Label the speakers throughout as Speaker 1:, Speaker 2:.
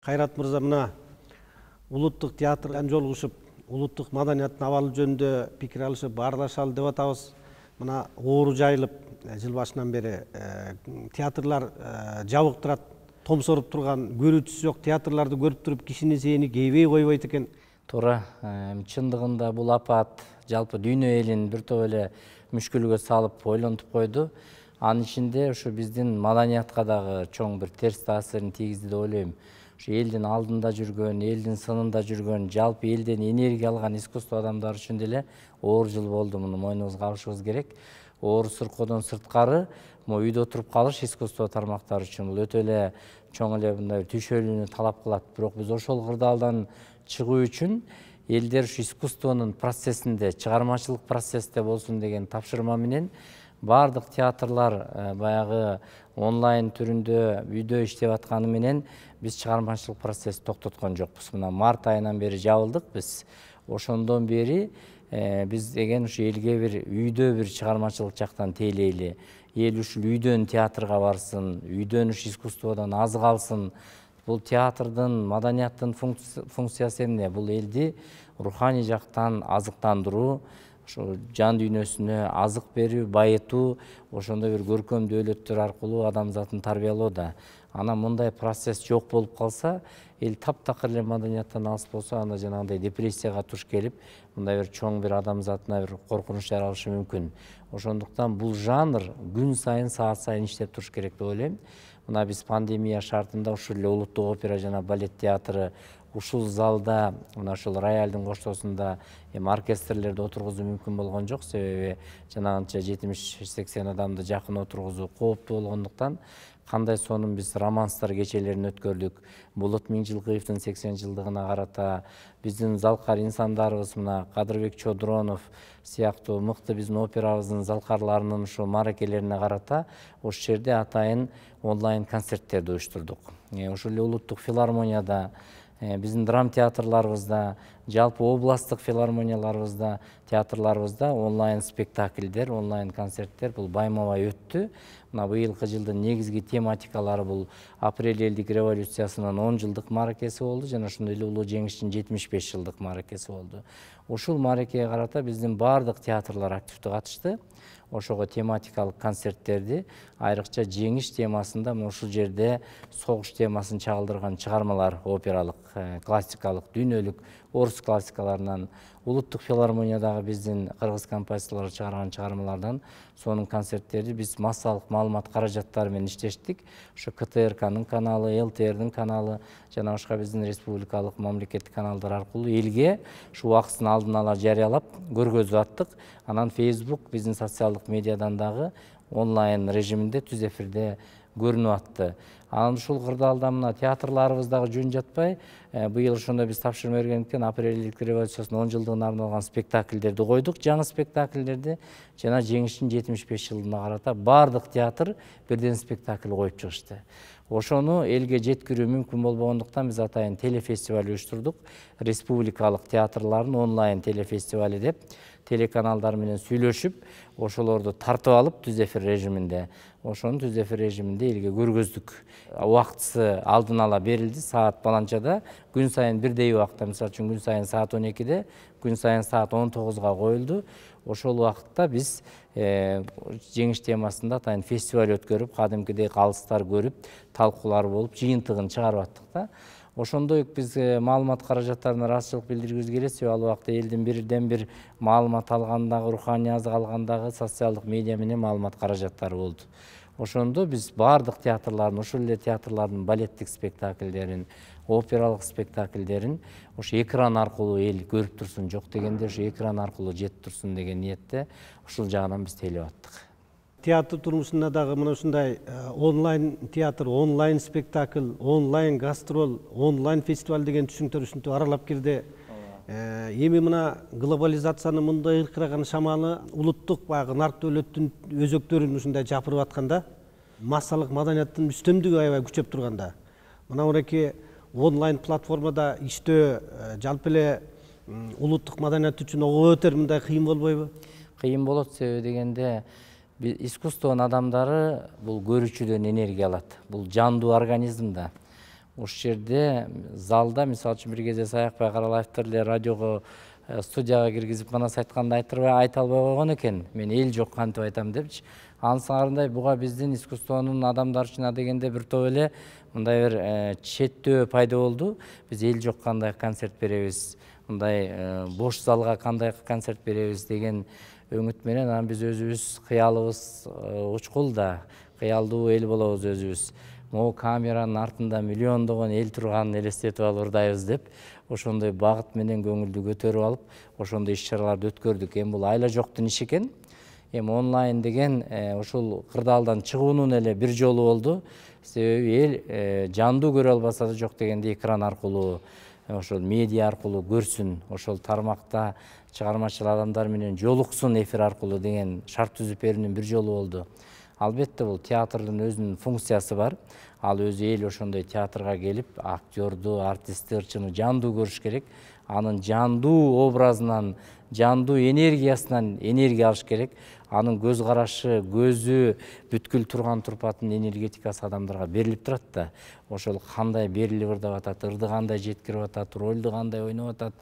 Speaker 1: Кайрат мырза, мына улуттук театрдан жолугушуп, улуттук маданияттын абалы жөнүндө пикир алышып, баарлашалы деп атабыз. Мына оору жайылып, жыл башынан бери театрлар жабык турат, томсоруп турган, көрүүчүсү жок театрларды көрүп туруп, кишинин зээни кейбей койбойт экен.
Speaker 2: Туура, чындыгында бул апат жалпы дүйнө элин бир топ эле мүшкүлгө салып ойлонтуп койду. Анын ичинде ушу биздин маданиятка дагы чоң бир терс таасирин тийгизди деп ойлойм. Ушу элдин алдында жүргөн, элдин сынында жүргөн, жалпы элден энергия алган искусство адамдары үчүн деле оор жыл болду. Муну мойнубузга алышыбыз керек. Оору сыркоодон сырткары, үйдө отуруп калыш искусство тармактары үчүн бул өтө эле чоң эле мындай түйшөлүүнү талап кылат. Бирок биз ошол кырдаалдан чыгуу үчүн элдер ушу искусствонун процессинде, чыгармачылык процессте болсун деген тапшырма менен бардык театрлар баягы онлайн түрүндө үйдө иштеп атканы менен биз чыгармачылык процессти токтоткон жокпуз. Мына март айынан бери жабылдык биз. Ошондон бери биз деген ушу элге бир үйдө бир чыгармачылык жактан тейлейли. Эл ушул үйдөн театрга барсын, үйдөн ушу искусстводон азык алсын. Бул театрдын, маданияттын функциясы эмне? Бул элди руханий жактан азыктандыруу, ошо жан дүйнөсүнө азык берүү, байытуу, ошондой бир көркөм дөөлөттөр аркылуу адамзатын тарбиялоо да. Анан мындай процесс жок болуп калса, эл таптакыр эле маданияттан алыс болсо, анда жанагындай депрессияга туш келип, мындай бир чоң бир адамзатына бир коркунуч жаралышы мүмкүн. Ошондуктан бул жанр күн сайын, саат сайын иштеп туруш керек деп ойлойм. Мына биз пандемия шартында ушул эле улуттук опера жана балет театры ушул залда, мына ушул роялдын коштоосунда оркестрлерди отургузуу мүмкүн болгон жок. Себеби жанагынча 70-80 адамды жакын отургузуу кооптуу болгондуктан кандай сонун биз романстар кечелерин өткөрдүк. Болот Миңжилкыевдин 80 жылдыгына карата биздин залкар инсандарыбыз, мына Кадырбек Чодронов сыяктуу мыкты биздин операбыздын залкарларынын ушу мааракелерине карата ошол жерде атайын онлайн концерттерди уюштурдук. Ошол эле улуттук филармонияда, биздин драм театрларыбызда, жалпы областтык филармонияларыбызда, театрларыбызда онлайн спектакльдер, онлайн концерттер бул байма-бай өттү. Мына быйылкы жылдын негизги тематикалары бул апрель элдик революциясынын 10 жылдык мааракеси болду жана ошондой эле улуу жеңиштин 75 жылдык мааракеси болду. Ушул мааракеге карата биздин бардык театрлар активдүү катышты. Ошого тематикалык концерттерди, айрыкча жеңиш темасында ушул жерде согуш темасын чагылдырган чыгармалар, опералык, классикалык, дүйнөлүк орус классикаларынан, улуттук филармониядагы биздин кыргыз композиторлору чыгарган чыгармалардан сонун концерттерди биз массалык маалымат каражаттары менен иштештик. Ошо КТРКнын каналы, ЛТРдин каналы жана башка биздин республикалык мамлекеттик каналдар аркылуу элге ушу убактысын алдын ала жарыялап көргөзүп аттык. Анан Facebook биздин социалдык медиадан дагы онлайн режиминде түз эфирде көрүнүп атты. Анан ушул кырдаалда мына театрларыбыз дагы жөн жатпай, быйыл ошондо биз тапшырма бергендиктен апрелдик революциясынын 10 жылдыгына арналган спектакльдерди койдук, жаңы спектакльдерди жана жеңиштин 75 жылына карата бардык театр бирден спектакль коюп чыгышты. Ошону элге жеткирүү мүмкүн болбогондуктан биз атайын телефестиваль уюштурдук. Республикалык театрлардын онлайн телефестивали деп телеканалдар менен сүйлөшүп, ошолорду тартып алып түз эфир режиминде, ошону түз эфир режиминде элге көргөздүк. Убактысы алдын ала берилди, саат баланчада, күн сайын бирдей убакта, мисалы үчүн күн сайын саат 12-де, күн сайын саат 19-га коюлду. Ошол убакытта биз жеңиш темасында атайын фестиваль өткөрүп, кадимкидей калыстар көрүп, талкуулар болуп, жыйынтыгын чыгарып аттык да. Ошондой биз маалымат каражаттарына ыраазычылык билдиргибиз келет. Себеби ал убакта элдин бирден бир маалымат алгандагы, руханий азык алгандагы социалдык медиа менен маалымат каражаттары болду. Ошондо биз бардык театрлардын, ушул эле театрлардын балеттик спектакльдерин, опералык спектакльдерин ошо экран аркылуу эл көрүп турсун, жок дегенде ошо экран аркылуу жетип турсун деген ниетте ушул жагынан биз тейлеп аттык.
Speaker 1: Театр турмушунда дагы мына ушундай онлайн театр, онлайн спектакль, онлайн гастроль, онлайн фестиваль деген түшүнүктөр ушинтип аралап кирди. Эми мына глобализациянын мындай ыркыраган шамалы улуттук баягы нарк дөөлөттүн өзөктөрүн ушундай жапырып атканда, массалык маданияттын үстөмдүгү аябай күчөп турганда, мына мынакей онлайн платформада иштөө жалпы эле улуттук маданият үчүн ого өтөр мындай кыйын болбойбу?
Speaker 2: Кыйын болот, себеби дегенде искусствонун адамдары бул көрүүчүдөн энергия алат. Бул жандуу организм да. ошол жерде залда мисалы үчүн бир кезде Саякбай Каралаевдер эле радиого студияга киргизип манас айтканда айта албай койгон экен. Мен эл жок кантип айтам депчи. Ансыңарындай буга биздин искусствонун адамдарчына дегенде бир топ эле мындай бир четтөө пайда болду. Биз эл жок кандай концерт беребиз, мындай бош залга кандай концерт беребиз деген өңүт менен анан биз өзүбүз кыялыбыз учкул да, кыялдуу эл болобуз өзүбүз. Могу камеранын артында миллиондогон эл турганын элестетип алып ырдайбыз деп ошондой багыт менен көңүлдү көтөрүп алып ошондой иш-чараларды өткөрдүк. Эми бул айла жоктун иши экен. Эми онлайн деген ушул кырдаалдан чыгуунун эле бир жолу болду. Себеби эл жандуу көрө албаса да жок дегенде экран аркылуу, ошол медиа аркылуу көрсүн, ошол тармакта чыгармачыл адамдар менен жолуксун эфир аркылуу деген шарт түзүп берүүнүн бир жолу болду. Албетте бул театрдын өзүнүн функциясы бар. Ал өзү эл ошондой театрга келип, актёрду, артистти, ырчыны жандуу көрүш керек. Анын жандуу образынан, жандуу энергиясынан энергия алыш керек. Анын көз карашы, көзү, бүткүл турган турпатынын энергетикасы адамдарга берилип турат да. Ошол кандай берилип ырдап атат, ырды кандай жеткирип атат, ролду кандай ойноп атат.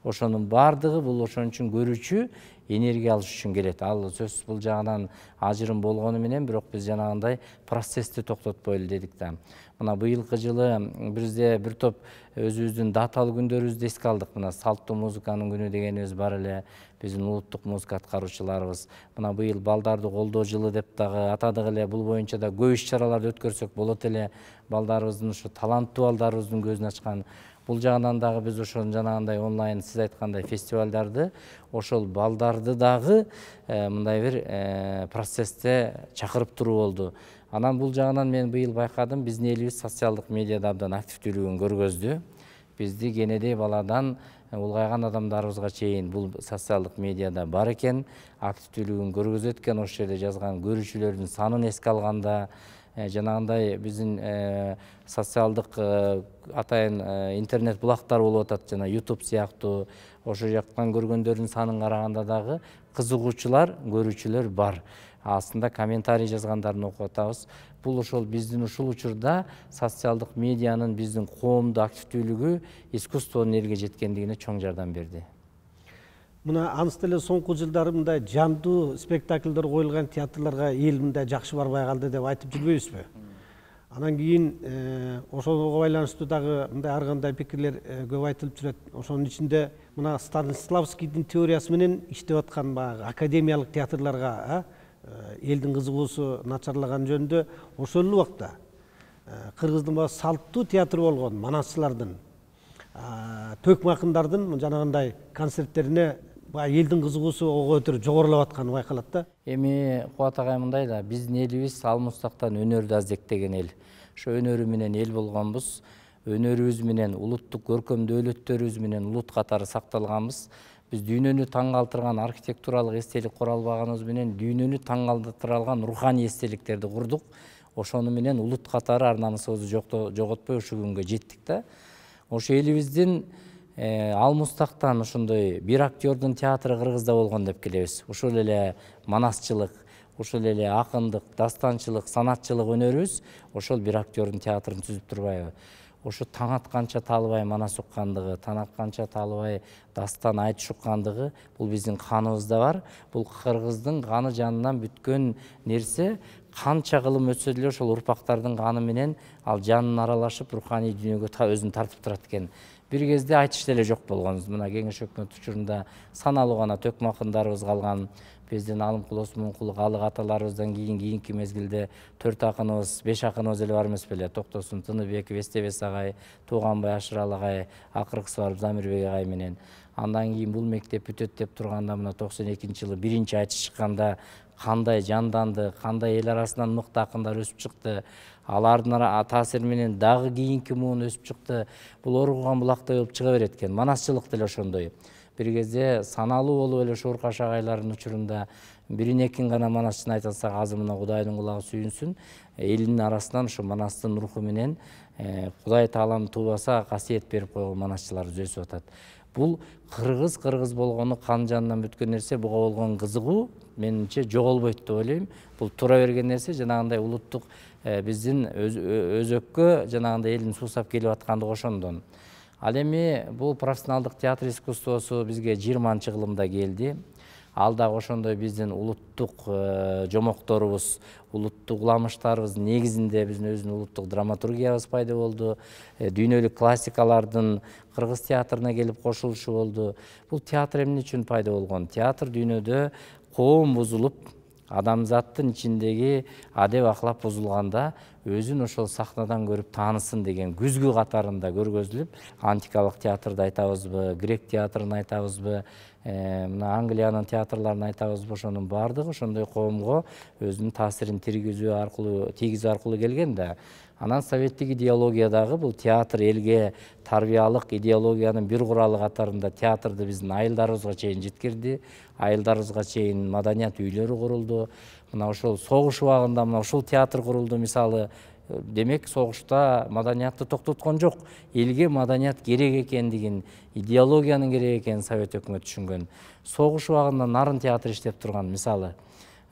Speaker 2: Ошонун баардыгы бул ошон үчүн көрүүчү энергия алыш үчүн келет. Ал сөзсүз бул жагынан ажырым болгону менен, бирок биз жанагындай процессти токтотпойлу дедик да. Мына быйылкы жылы бизде бир топ өзүбүздүн даталуу күндөрүбүздү эске алдык. Мына салттуу музыканын күнү дегенибиз бар эле. Биздин улуттук музыка аткаруучуларыбыз мына быйыл балдарды колдоо жылы деп дагы атадык эле. Бул боюнча да көп иш-чараларды өткөрсөк болот эле. Балдарыбыздын ушу таланттуу балдарыбыздын көзүн ачкан. Бул жагынан дагы биз ошол жанагындай онлайн сиз айткандай фестивалдарды, ошол балдарды дагы мындай бир процессте чакырып туруу болду. Анан бул жагынан мен быйыл байкадым, биздин элибиз социалдык медиада абдан активдүүлүгүн көргөздү. Бизди кенедей баладан улгайган адамдарыбызга чейин бул социалдык медиада бар экен, активдүүлүгүн көргөзөт экен. Ошол жерде жазган көрүүчүлөрдүн санын эске алганда, жанагындай биздин социалдык атайын интернет булактар болуп атат, жана YouTube сыяктуу, ошол жактан көргөндөрдүн санын караганда дагы кызыгуучулар, көрүүчүлөр бар. Астында комментарий жазгандарын окуп атабыз. Бул ошол биздин ушул учурда социалдык медианын биздин коомдо активдүүлүгү искусствонун элге жеткендигине чоң жардам берди.
Speaker 1: Мына аныс деле соңку жылдары мындай жандуу спектакльдер коюлган театрларга эл мындай жакшы барбай калды деп айтып жүрбөйбүзбү? Анан кийин ошого байланыштуу дагы мындай ар кандай пикирлер көп айтылып жүрөт. Ошонун ичинде мына Станиславскийдин теориясы менен иштеп аткан баягы академиялык театрларга элдин кызыгуусу начарлаган жөнүндө ошол эле убакта кыргыздын баягы салттуу театр болгон манасчылардын, төкмө акындардын жанагындай концерттерине баягы элдин кызыгуусу ого өтөр жогорулап атканы байкалат да.
Speaker 2: Эми Кубат агай мындай да, биздин элибиз алмустактан өнөрдү аздектеген эл. Ошо өнөрү менен эл болгонбуз, өнөрүбүз менен улуттук көркөм дөөлөттөрүбүз менен улут катары сакталганбыз. Биз дүйнөнү таң калтырган архитектуралык эстелик кура албаганыбыз менен дүйнөнү таң калтыра алган руханий эстеликтерди курдук. Ошону менен улут катары ар намысыбызды жоготпой ушул күнгө жеттик да. Ошо элибиздин алмустактан ошондой бир актёрдун театры Кыргызда болгон деп келебиз. Ушул эле манасчылык, ушул эле акындык, дастанчылык, санатчылык өнөрүбүз ошол бир актёрдун театрын түзүп турбайбы? Ошо таң атканча таалыбай манас уккандыгы, таң атканча таалыбай дастан айтыш уккандыгы бул биздин каныбызда бар. Бул кыргыздын каны жанынан бүткөн нерсе. Канча кылым өтсө деле ошол урпактардын каны менен ал жанын аралашып руханий дүйнөгө өзүн тартып турат экен. Бир кезде айтыш деле жок болгон. Мына кеңеш өкмөт учурунда саналуу гана төкмө акындарыбыз калган. Биздин Алымкул Осмонкул алык аталарыбыздан кийинки мезгилде 4 акыныбыз, 5 акыныбыз эле бар эмес беле? Токтосун Тыныбек, Вестебес агай, Тууганбай Ашырал агай, акыркысы барып Замирбек агай менен. Андан кийин бул мектеп бүтөт деп турганда мына 92-жылы биринчи айтыш чыкканда кандай жанданды, кандай эл арасынан мыкты акындар өсүп чыкты. Алардын таасири менен дагы кийинки муун өсүп чыкты. Бул оргуган булактай болуп чыга берет экен. Манасчылык деле ошондой. Бир кезде саналуу болуп эле Шууркаш агайлардын учурунда бирин-экин гана манасчыны айта алсак, азыр мына Кудайдын кулагы сүйүнсүн, элдин арасынан ошо манастын руху менен Кудай Таалам туубаса касиет берип койгон манасчыларыбыз өсүп атат. Бул кыргыз болгону кан жанынан бүткөн нерсе, буга болгон кызыгуу менимче жоголбойт деп ойлойм. Бул тура берген нерсе, жанагындай улуттук биздин өзөккө жанагындай элдин суусап келип аткандыгы ошондон. Ал эми бул профессионалдык театр искусствосу бизге 20-жылымда келди. Ал дагы ошондой биздин улуттук жомокторубуз, улуттук уламыштарыбыз негизинде биздин өзүнүн улуттук драматургиябыз пайда болду. Дүйнөлүк классикалардын кыргыз театрына келип кошулушу болду. Бул театр эмне үчүн пайда болгон? Театр дүйнөдө коом бузулуп, адамзаттын ичиндеги адеп акылап бузулганда өзүн ошол сахнадан көрүп таанысын деген күзгү катарында көргөзүлүп, антикалык театрды айтабызбы, грек театрын айтабызбы, мына Англиянын театрларын айтабызбы, ошонун баардыгы ошондой коомго өзүнүн таасирин тийгизүү аркылуу келген да. Анан советтик идеологиядагы бул театр элге тарбиялык идеологиянын бир куралы катарында театрды биздин айылдарыбызга чейин жеткирди. Айылдарыбызга чейин маданият үйлөрү курулду. Мына ошол согуш убагында мына ушул театр курулду мисалы. Демек согушта маданиятты токтоткон жок. Элге маданият керек экендигин, идеологиянын керек экенин совет өкмөтү түшүнгөн. Согуш убагында Нарын театры иштеп турган мисалы.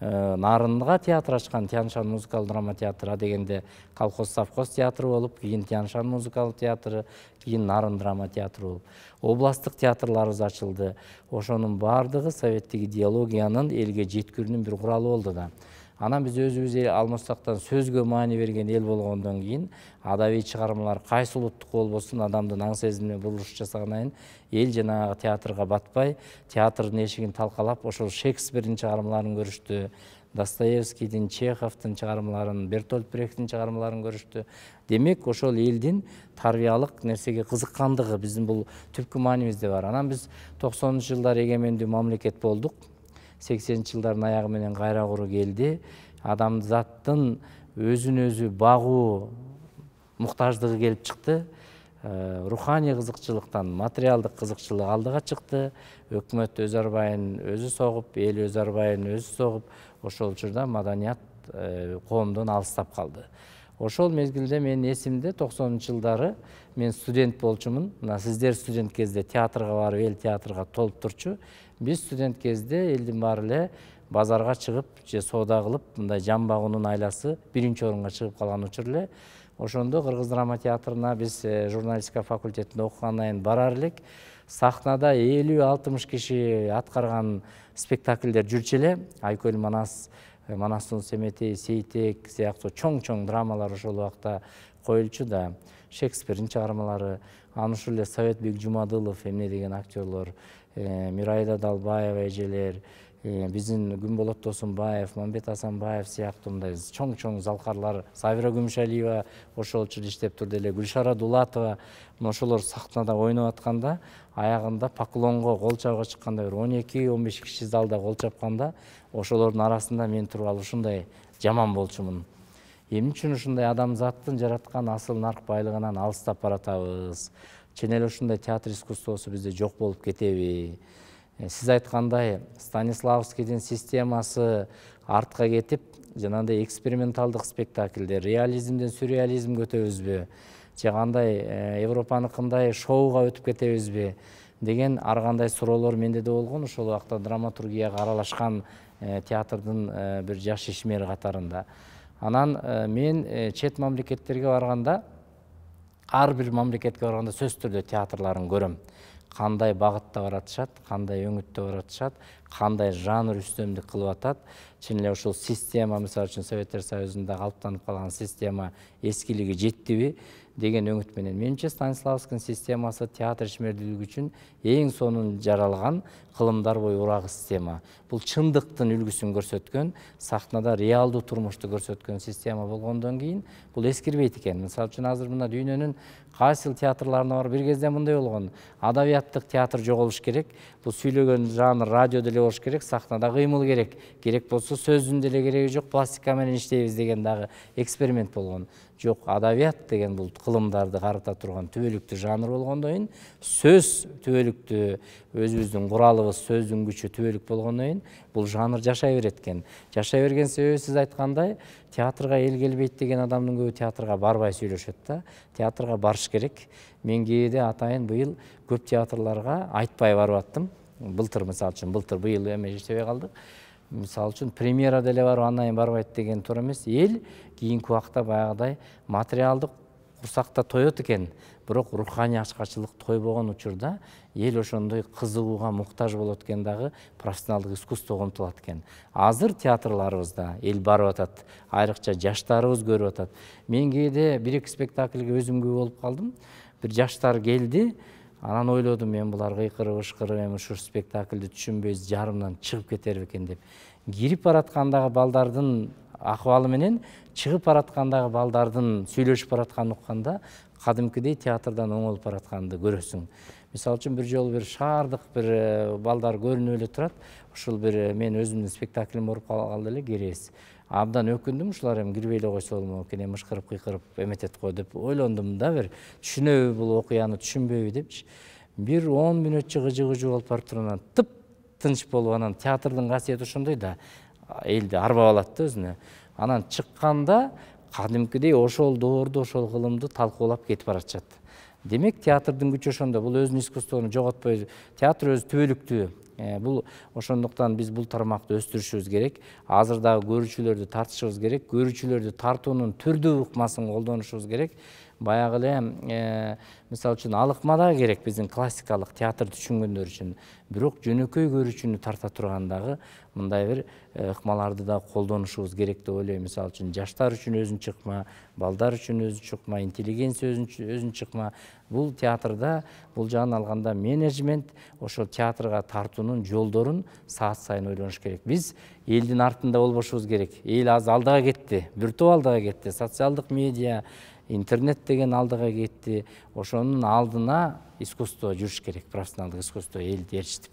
Speaker 2: Нарынга театр ачкан Тянь-Шань музыкалык драма театры, дегенде колхоз совхоз театры болуп, кийин Тянь-Шань музыкалык театры, кийин Нарын драма театры болуп, областтык театрларыбыз ачылды. Ошонун баардыгы советтик идеологиянын элге жеткирүүнүн бир куралы болду да. Анан биз өзүбүз алмастактан сөзгө маани берген эл болгондон кийин адабий чыгармалар кайсы улуттук болбосун адамдын аң сезимине бурулуш жасагандан кийин эл жанагы театрга батпай, театрдын эшигин талкалап, ошол Шекспирдин чыгармаларын көрүштү, Достоевскийдин, Чеховдун чыгармаларын, Бертольд Брехттин чыгармаларын көрүштү. Демек ошол элдин тарбиялык нерсеге кызыккандыгы биздин бул түпкү маанибизде бар. Анан биз 90-жылдар эгемендүү мамлекет болдук. 80-жылдардын аягы менен кайра куруу келди. Адамзаттын өзүн өзү багуу муктаждыгы келип чыкты. Руханий кызыкчылыктан материалдык кызыкчылык алдыга чыкты. Өкмөт өз арбайын өзү согуп, эл өз арбайын өзү согуп, ошол учурда маданият коомдон алыстап калды. Ошол мезгилде менин эсимде 90-жылдары мен студент болчумун. Мына сиздер студент кезде театрга барып, эл театрга толуп турчу. Биз студент кезде элдин баары эле базарга чыгып, же соода кылып, мындай жамбак унун айласы биринчи орунга чыгып калган учур эле. Ошондо Кыргыз драма театрына биз журналистика факультетинде окугандан кийин барар элек. Сахнада 50-60 киши аткарган спектакльдер жүрчү эле. Айкөл Манас, Манастын Семетей, Сейтек сыяктуу чоң-чоң драмалар ошол убакта коюлчу да. Шекспирдин чыгармалары, аны ушул эле Советбек Жумадылов эмне деген актерлор, Мирайда Далбаева эжелер, биздин Күнболот Досунбаев, Мамбет Асанбаев сыяктуу мындай чоң-чоң залкарлар, Сабира Күмүшалиева ошол учурда иштеп турду эле, Гүлшара Дулатова, ошолор сахнада ойноп атканда, аягында поклонго кол чабууга чыкканда бир 12-15 киши залда кол чапканда, ошолордун арасында мен туруп алып ушундай жаман болчумун. Эмне үчүн ушундай адамзаттын жараткан асыл нарк байлыгынан алыстап баратабыз? Чын эле ушундай театр искусствосу бизде жок болуп кетеби? Сиз айткандай, Станиславскийдин системасы артка кетип, жанагындай эксперименталдык спектакльдер, реализмден сюрреализмге өтөбүзбү? Же кандай Европаныкындай шоуга өтүп кетебизби? Деген ар кандай суроолор менде да болгон. Ошол убакта драматургияга аралашкан театрдын бир жаш ишмери катарында. Анан мен чет мамлекеттерге барганда, ар бир мамлекетке барганда сөзсүз түрдө театрларын көрөм. Кандай багытта баратышат, кандай өңүттө баратышат, кандай жанр үстөмдүк кылып атат. Чын эле ушул система, мисалы үчүн Советтер Союзунда калыптанып калган система эскилиги жеттиби деген өңүт менен. Менимче Станиславскийдин системасы театр ишмердүүлүгү үчүн эң сонун жаралган кылымдар бою урагы система. Бул чындыктын үлгүсүн көрсөткөн, сахнада реалдуу турмушту көрсөткөн система болгондон кийин бул эскирбейт экен. Мисалы үчүн азыр мына дүйнөнүн кайсыл театрларына бар, бир кезде мындай болгон. Адабияттык театр жоголуш керек. Бул сүйлөгөн жанр радио деле болуш керек, сахнада кыймыл керек. Керек болсо сөздүн деле кереги жок, пластика менен иштейбиз деген дагы эксперимент болгон. Жок, адабият деген бул кылымдарды карата турган түбөлүктүү жанр болгондон кийин, сөз түбөлүктүү, өзүбүздүн куралыбыз, сөздүн күчү түбөлүк болгондон кийин бул жанр жашай берет экен. Жашай берген себеби сиз айткандай, театрга эл келбейт деген адамдын көбү театрга барбай сүйлөшөт да. Театрга барыш барыш керек. Мен кээде атайын быйыл көп театрларга айтпай барып аттым. Былтыр мисалы үчүн, быйыл эме иштебей калдык. Мисалы үчүн премьера деле барып андан кийин барбайт деген туура эмес. Эл кийинки убакта баягыдай материалдык курсакта тоет экен, бирок руханий ачкачылык тойбогон учурда эл ошондой кызыгууга муктаж болот экен, дагы профессионалдык искусствого умтулат экен. Азыр театрларыбызда эл барып атат, айрыкча жаштарыбыз көрүп атат. Мен кээде 1-2 спектакльге өзүм күбө болуп калдым. Бир жаштар келди, анан ойлодум мен булар кыйкырып ышкырып эми ушу спектакльди түшүнбөй жарымдан чыгып кетер экен деп. Кирип бараткандагы балдардын акыбалы менен чыгып бараткандагы балдардын сүйлөшүп баратканын укканда кадимкидей театрдан оңолуп баратканды көрөсүң. Мисалы үчүн бир жолу бир шаардык бир балдар көрүнүп эле турат. Ушул бир мен өзүмдүн спектаклим болуп калды эле, керес. Абдан өкүндүм, ушулар эми кирбей эле койсо болмок экен, ышкырып кыйкырып эметет го деп ойлондум да, бир түшүнөбү бул окуяны, түшүнбөйбү депчи. Бир 10 мүнөтчө гыжы болуп барып туруп анан тып тынч болуп, анан театрдын касиети ошондой да, элди арбап алат да өзүнө. Анан чыкканда кадимкидей ошол доорду, ошол кылымды талкуулап кетип баратышат. Демек театрдын күчү ошондо. Бул өзүнүн искусствону жоготпой, театр өзү түбөлүктүү. Бул ошондуктан биз бул тармакты өстүрүшүбүз керек. Азыр дагы көрүүчүлөрдү тартышыбыз керек. Көрүүчүлөрдү тартуунун түрдүү ыкмасын колдонушубуз керек. Баягы эле мисалы үчүн алыкма да керек биздин классикалык театрды түшүнгөндөр үчүн. Бирок жөнөкөй көрүүчүнү тарта турган дагы мындай бир ыкмаларды да колдонушубуз керек деп ойлойм. Мисалы үчүн жаштар үчүн өзүнчө ыкма, балдар үчүн өзүнчө ыкма, интеллигенция өзүнчө ыкма. Бул театрда бул жагын алганда менеджмент ошол театрга тартуунун жолдорун саат сайын ойлонуш керек. Биз элдин артында болбошубуз керек. Эл азыр алдыга кетти, бир топ алдыга кетти. Социалдык медиа, интернет деген алдыга кетти. Ошонун алдына искусство жүрүш керек, профессионалдык искусство элди ээрчитип.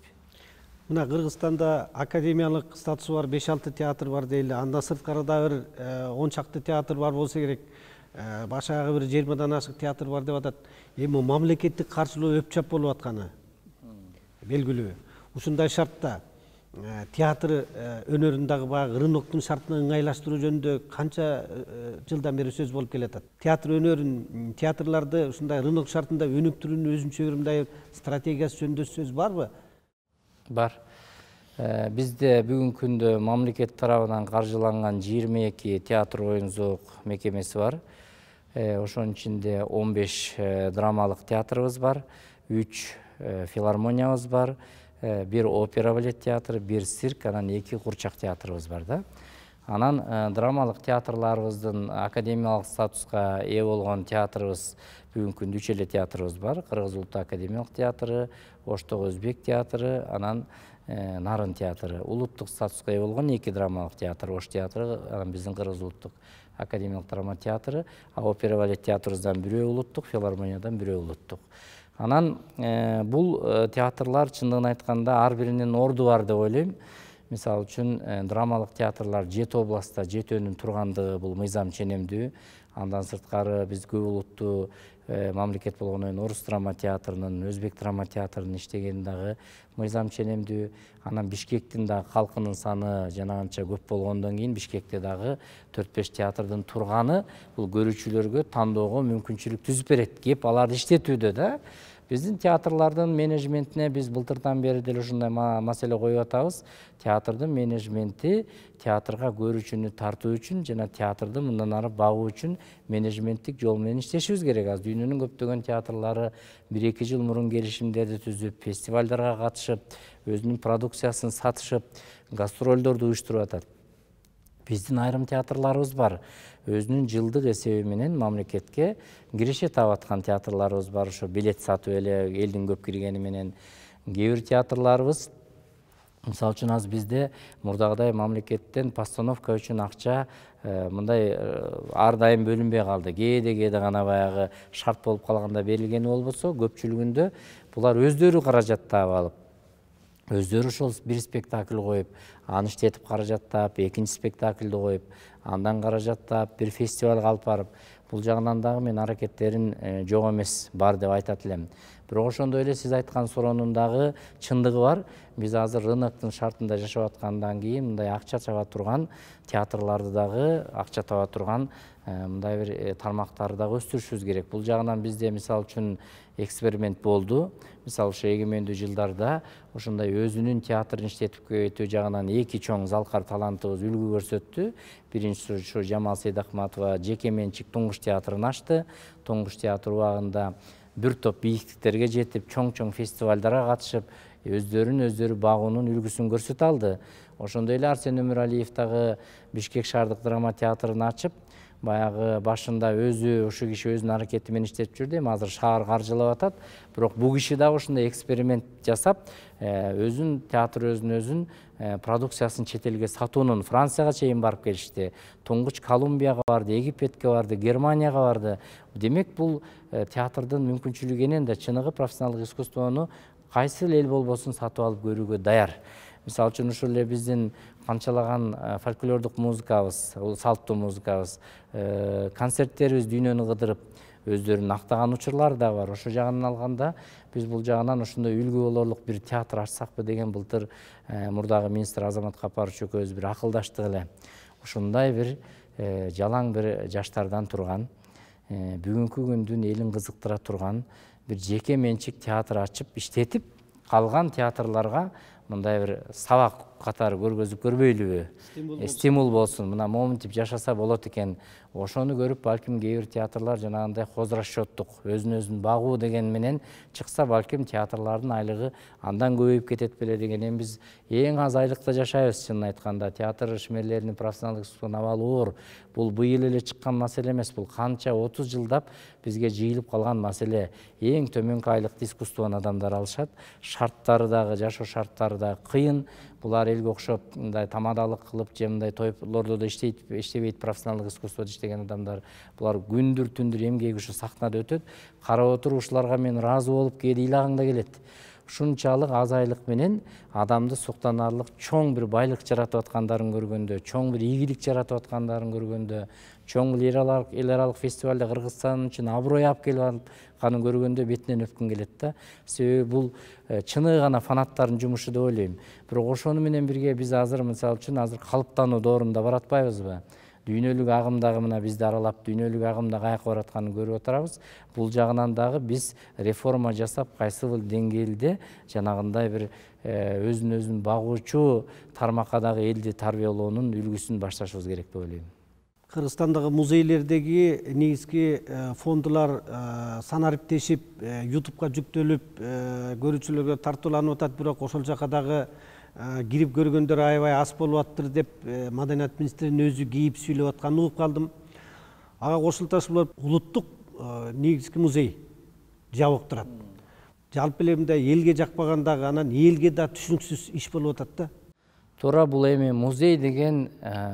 Speaker 1: Мына Кыргызстанда академиялык статусу бар 5-6 театр бар дейли. Андан сырткары да бир 10 чакты театр бар болсо керек. Башагы бир 20-дан ашык театр бар деп атат. Эми мамлекеттик каршылоо өпчап болуп атканы белгилүү. Ушундай шартта театр өнөрүн дагы баягы рыноктун шартына ыңгайлаштыруу жөнүндө канча жылдан бери сөз болуп келатат. Театр өнөрүн, театрларды ушундай рынок шартында өнүктүрүүнүн өзүнчө бир мындай стратегиясы жөнүндө сөз барбы?
Speaker 2: Бар. Бизде бүгүнкү күндө мамлекет тарабынан каржыланган 22 театр оюн зоок мекемеси бар. Ошонун ичинде 15 драмалык театрыбыз бар, 3 филармониябыз бар, 1 опера балет театры, 1 цирк, анан 2 курчак театрыбыз бар да. Анан драмалык театрларыбыздын академиялык статуска ээ болгон театрыбыз бүгүнкү күндө 3 эле театрыбыз бар. Кыргыз улуттук академиялык театры, Оштогу өзбек театры, анан Нарын театры. Улуттук статуска ээ болгон 2 драмалык театр, Ош театры, анан биздин Кыргыз улуттук академиялык драма театры, опера балет театрыбыздан бирөө улуттук, филармониядан бирөө улуттук. Анан бул театрлар чындыгын айтканда ар биринин орду бар деп ойлойм. Мисалы үчүн драмалык театрлар 7 областта жетөөнүн тургандыгы бул мыйзам ченемдүү. Андан сырткары биз көп улуттуу мамлекет болгондон кийин орус драма театрынын, өзбек драма театрынын иштегени дагы мыйзам ченемдүү. Анан Бишкектин дагы калкынын саны жана анча көп болгондон кийин Бишкекте дагы 4-5 театрдын турганы бул көрүүчүлөргө тандоого мүмкүнчүлүк түзүп берет. Кеп аларды иштетүүдө да. Биздин театрлардын менеджментине биз былтырдан бери деле ушундай маселе коюп атабыз. Театрдын менеджменти театрга көрүүчүнү тартуу үчүн жана театрды мындан ары багуу үчүн менеджменттик жол менен иштешибиз керек. Азыр дүйнөнүн көптөгөн театрлары 1-2 жыл мурун келишимдерди түзүп, фестивалдарга катышып, өзүнүн продукциясын сатышып, гастролдорду уюштуруп атат. Биздин айрым театрларыбыз бар. Өзүнүн жылдык эсеби менен мамлекетке киреше таап аткан театрларыбыз бар. Ошо билет сатып эле элдин көп киргени менен. Кээ бир театрларыбыз мисалы үчүн азыр бизде мурдагыдай мамлекеттен постановка үчүн акча мындай ар дайым бөлүнбөй калды. Кээде гана баягы шарт болуп калганда берилгени болбосо, көпчүлүгүндө булар өздөрү каражаттап алып, өздөрү ошол бир спектакль коюп, аны иштетип каражаттап, экинчи спектакльди коюп, андан каражаттап, бир фестивалга алып барып, бул жагынан дагы мен аракеттерин жок эмес бар деп айтат элем. Бирок ошондой эле сиз айткан суроонун дагы чындыгы бар. Биз азыр рыноктун шартында жашап аткандан кийин мындай акча чаба турган театрларды дагы, акча таба турган мындай бир тармактарды дагы өстүрүшүбүз керек. Бул жагынан бизде мисалы үчүн эксперимент болду. Мисалы ушу эгемендүү жылдарда ошондой өзүнүн театрын иштетип көбөйтүү жагынан эки чоң залкар талантыбыз үлгү көрсөттү. Биринчиси ушу Жамал Сейдахматова жеке менчик Туңгуш театрын ачты. Туңгуш театр убагында бир топ бийиктиктерге жетип, чоң фестивалдарга катышып, өздөрү багуунун үлгүсүн көрсөтө алды. Ошондой эле Арсен Өмүралиев дагы Бишкек шаардык драма театрын ачып, баягы башында ошол киши өзүнүн аракети менен иштеп жүрдү. Эми азыр шаар каржылап атат. Бирок бул киши дагы ошондой эксперимент жасап, театр өзүнүн продукциясын чет элге сатуунун Францияга чейин барып келишти. Туңгуч Колумбияга барды, Египетке барды, Германияга барды. Демек бул театрдын мүмкүнчүлүгү энен да чыныгы профессионалдык искусствону кайсы эл болбосун сатып алып көрүүгө даяр. Мисалы үчүн ушул эле биздин канчалаган фольклордук музыкабыз, салттуу музыкабыз, концерттерибиз дүйнөнү кыдырып, өздөрүн актаган учурлары да бар. Ошол жагынан алганда биз бул жагынан ошондой үлгү болорлук бир театр ачсакпы деген былтыр мурдагы министр Азамат Капарович экөөбүз бир акылдаштык эле. Ушундай бир жалаң бир жаштардан турган, бүгүнкү күндүн элин кызыктыра турган бир жеке менчик театр ачып иштетип, калган театрларга мындай бир сабак катары көрбөйлүбү? Стимул болсун. Мына моминтип жашаса болот экен. Ошону көрүп, балким кээ бир театрлар жанагындай хозрасчеттук, өзүн багуу деген менен чыкса, балким театрлардын айлыгы андан көбөйүп кетет беле деген. Эми биз эң аз айлыкта жашайбыз, чынын айтканда. Театр ишмерлеринин профессионалдык искусствонун абалы оор. Бул быйыл эле чыккан маселе эмес, бул канча 30 жылдап бизге жыйылып калган маселе. Эң төмөнкү айлыкты искусствонун адамдар алышат. Шарттары дагы, жашоо шарттары дагы кыйын. Булар элге окшоп мындай тамадалык кылып, же мындай тойлордо да иштебейт, профессионалдык искусстводо иштеген адамдар. Булар күндүр түндүр эмгеги ушу сахнада өтөт. Карап отуруп ушуларга мен ыраазы болуп кээде ыйлагың да келет. Ушунчалык аз айлык менен адамды суктанарлык чоң бир байлык жаратып аткандарын көргөндө, чоң бир ийгилик жаратып аткандарын көргөндө, чоң эл аралык фестивалда Кыргызстан үчүн аброй алып келип атканын көргөндө бетинен өпкүң келет да. Себеби бул чыны гана фанаттардын жумушу деп ойлойм. Бирок ошону менен бирге биз азыр мисалы үчүн калыптануу доорунда баратпайбызбы? Дүйнөлүк агым дагы мына бизди аралап, дүйнөлүк агым да каяка баратканын көрүп отурабыз. Бул жагынан дагы биз реформа жасап, кайсы бир деңгээлде жанагындай бир өзүн багуучу тармакка дагы элди тарбиялоонун үлгүсүн башташыбыз керек деп ойлойм.
Speaker 1: Кыргызстандагы музейлердеги негизги фондулар санариптешип, YouTube'га жүктөлүп, көрүүчүлөргө тартууланып атат, бирок ошол жака дагы кирип көргөндөр аябай аз болуп аттыр деп Маданият министринин өзү кейип сүйлөп атканын угуп калдым. Ага кошултасы булар улуттук негизги музей жабык турат. Жалпы эле мындай элге жакпагандагы, анан элге да түшүнүксүз иш болуп атат да.
Speaker 2: Туура, бул эми музей деген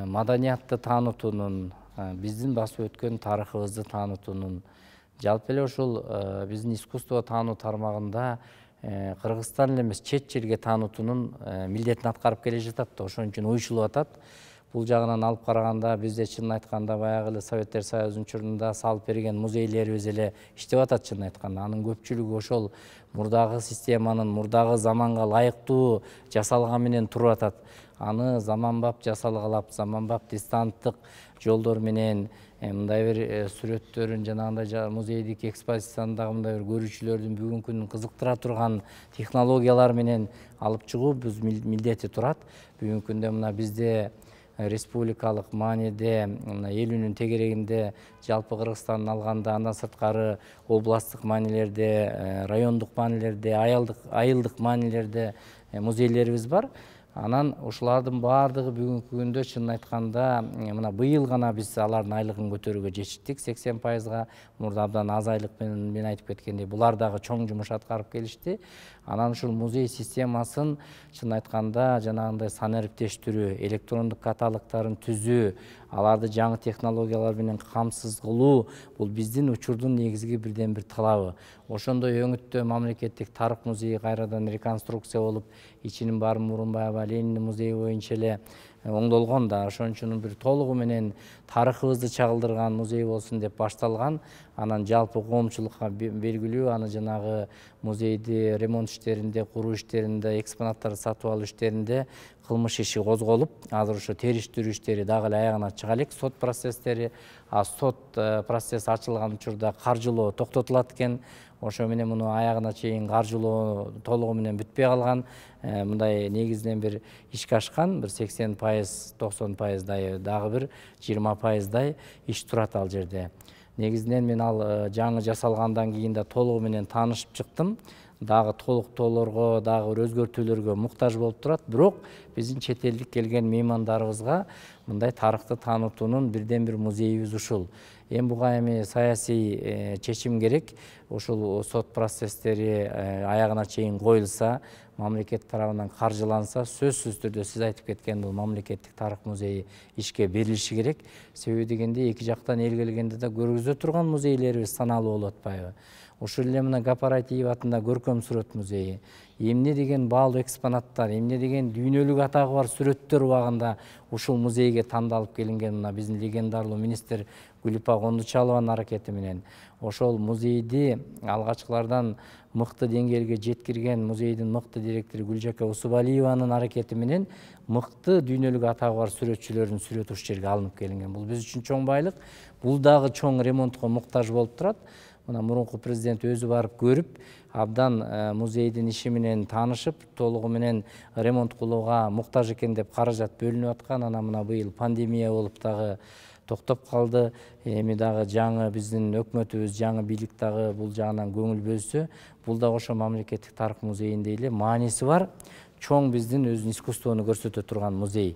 Speaker 2: маданиятты таанытуунун, биздин басып өткөн тарыхыбызды таанытуунун, жалпы эле ушул биздин искусство таануу тармагында Кыргызстан эле эмес, чет жерге таанытуунун милдетин аткарып келе жатат да, ошон үчүн уюшулуп атат. Бул жагынан алып караганда бизде чынын айтканда баягы эле Советтер Союзунун учурунда салып берген музейлерибиз эле иштеп атат, чынын айтканда. Анын көпчүлүгү ошол мурдагы системанын, мурдагы заманга ылайыктуу жасалган менен туруп атат. Аны заманбап жасалгалап, заманбап дистанттык жолдор менен мындай бир сүрөттөрүн, жанагындай музейдик экспозицияндагы мындай бир көрүүчүлөрдүн бүгүнкү күнүн кызыктыра турган технологиялар менен алып чыгуу биз милдети турат. Бүгүнкү күндө мына бизде республикалык мааниде, эл үнүнүн тегерегинде жалпы Кыргызстандын алганда, андан сырткары областтык маанилерде, райондук маанилерде, айылдык маанилерде музейлерибиз бар. Анан ушулардын баардыгы бүгүнкү күндө чынын айтканда мына быйыл гана биз алардын айлыгын көтөрүүгө жетиштик 80%. Мурда абдан аз айлык менен мен айтып кеткендей булар дагы чоң жумуш аткарып келишти. Анан ушул музей системасын чынын айтканда жанагындай санариптештирүү, электрондук каталогдорун түзүү, аларды жаңы технологиялар менен камсыз кылуу бул биздин учурдун негизги бирден бир талабы. Ошондой өңүттө мамлекеттик тарых музейи кайрадан реконструкция болуп, ичинин баарын Мурунбай аба Ленин музейи боюнча эле оңдолгон да, ошон үчүн бир толугу менен тарыхыбызды чагылдырган музей болсун деп башталган. Анан жалпы коомчулукка белгилүү, аны жанагы музейди ремонт иштеринде, куруу иштеринде, экспонаттарды сатып алуу иштеринде кылмыш иши козголуп, азыр ошо териштирүү иштери дагы эле аягына чыга элек, сот процесстери. Сот процесс ачылган учурда каржылоо токтотулат экен. Ошо менен муну аягына чейин каржылоо толугу менен бүтпөй калган. Мындай негизинен бир ишке ашкан, бир 80%, 90%дай, дагы бир 20%дай иш турат ал жерде. Негизинен мен ал жаңы жасалгандан кийин да толугу менен таанышып чыктым. Дагы толуктоолорго, дагы бир өзгөртүүлөргө муктаж болуп турат. Бирок биздин чет элдик келген меймандарыбызга мындай тарыхты таанытуунун бирден бир музейибиз ушул. Буга эми саясий чечим керек. Ушул сот процесстери аягына чейин коюлса, мамлекет тарабынан каржыланса, сөзсүз түрдө сиз айтып кеткен бул мамлекеттик тарых музейи ишке берилиши керек. Себеби дегенде эки жактан эл келгенде да көргүзө турган музейлерибиз саналуу болуп атпайбы? Ушул эле мына Гапаратиев атында көркөм сүрөт музейи, эмне деген баалуу экспонаттар, эмне деген дүйнөлүк атагы бар сүрөттөр убагында ушул музейге тандалып келинген. Мына биздин легендарлуу министр Гүлипа Кондучалованын аракети менен ошол музейди алгачкылардан мыкты деңгээлге жеткирген музейдин мыкты директору Гүлжака Усубалиеванын аракети менен мыкты дүйнөлүк атагы бар сүрөтчүлөрдүн сүрөтү ушул жерге алынып келинген. Бул биз үчүн чоң байлык. Бул дагы чоң ремонтко муктаж болуп турат. Мына мурунку президент өзү барып көрүп, абдан музейдин иши менен таанышып, толугу менен ремонт кылууга муктаж экен деп каражат бөлүнүп аткан. Анан мына быйыл пандемия болуп дагы токтоп калды. Эми дагы жаңы биздин өкмөтүбүз, жаңы бийлик дагы бул жагынан көңүл бөлсө, бул дагы ошо мамлекеттик тарых музейиндей эле мааниси бар. Чоң биздин өзүнүн искусствону көрсөтө турган музей.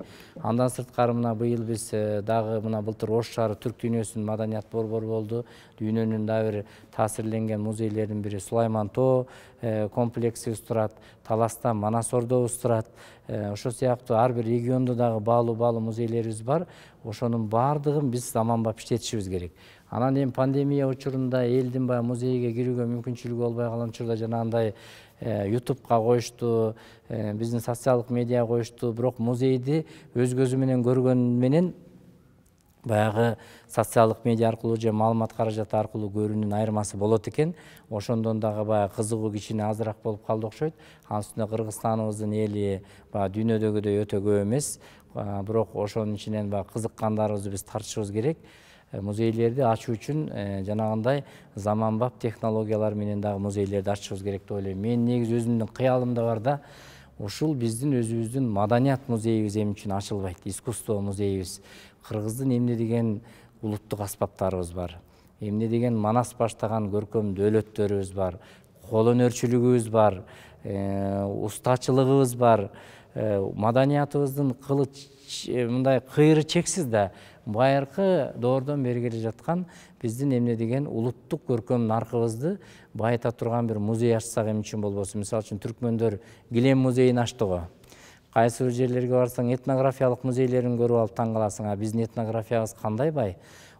Speaker 2: Андан сырткары мына быйыл биз дагы мына былтыр Ош шаары түрк дүйнөсүнүн маданият борбору болду. Дүйнөнүн дагы бир таасирленген музейлердин бири Сулайман Тоо комплексибиз турат, Таласта Манас Ордобуз турат. Ошол сыяктуу ар бир региондо дагы баалуу музейлерибиз бар. Ошонун баардыгын биз заманбап иштетишибиз керек. Анан эми пандемия учурунда элдин баягы музейге кирүүгө мүмкүнчүлүгү болбой калган учурда жанагындай YouTube'га коюшту, биздин социалдык медиа коюшту. Бирок музейди өз көзү менен көргөн менен баягы социалдык медиа аркылуу же маалымат каражаты аркылуу көрүүнүн айырмасы болот экен. Ошондон дагы баягы кызыгуу кичине азыраак болуп калды окшойт. Анын үстүнө Кыргызстаныбыздын эли баягы дүйнөдөгүдөй өтө көп эмес. Бирок ошонун ичинен баягы кызыккандарыбызды биз тартышыбыз керек. Музейлерди ачуу үчүн жанагындай заманбап технологиялар менен дагы музейлерди ачышыбыз керек деп ойлойм. Мен негизи өзүмдүн кыялым да бар да, ушул биздин өзүбүздүн маданият музейибиз эми үчүн ачылбайт, искусство музейибиз. Кыргыздын эмне деген улуттук аспаптарыбыз бар, эмне деген Манас баштаган көркөм дөөлөттөрүбүз бар, кол өнөрчүлүгүбүз бар, устачылыгыбыз бар, маданиятыбыздын мындай кыйры чексиз да. Байыркы доордон бери келе жаткан биздин эмне деген улуттук көркөм наркыбызды байыта турган бир музей ачсак эми үчүн болбосун. Мисалы үчүн түркмөндөр килем музейин ачты го. Кайсы бир жерлерге барсаң этнографиялык музейлерин көрүп алып таң каласың. Биздин этнографиябыз кандай бай.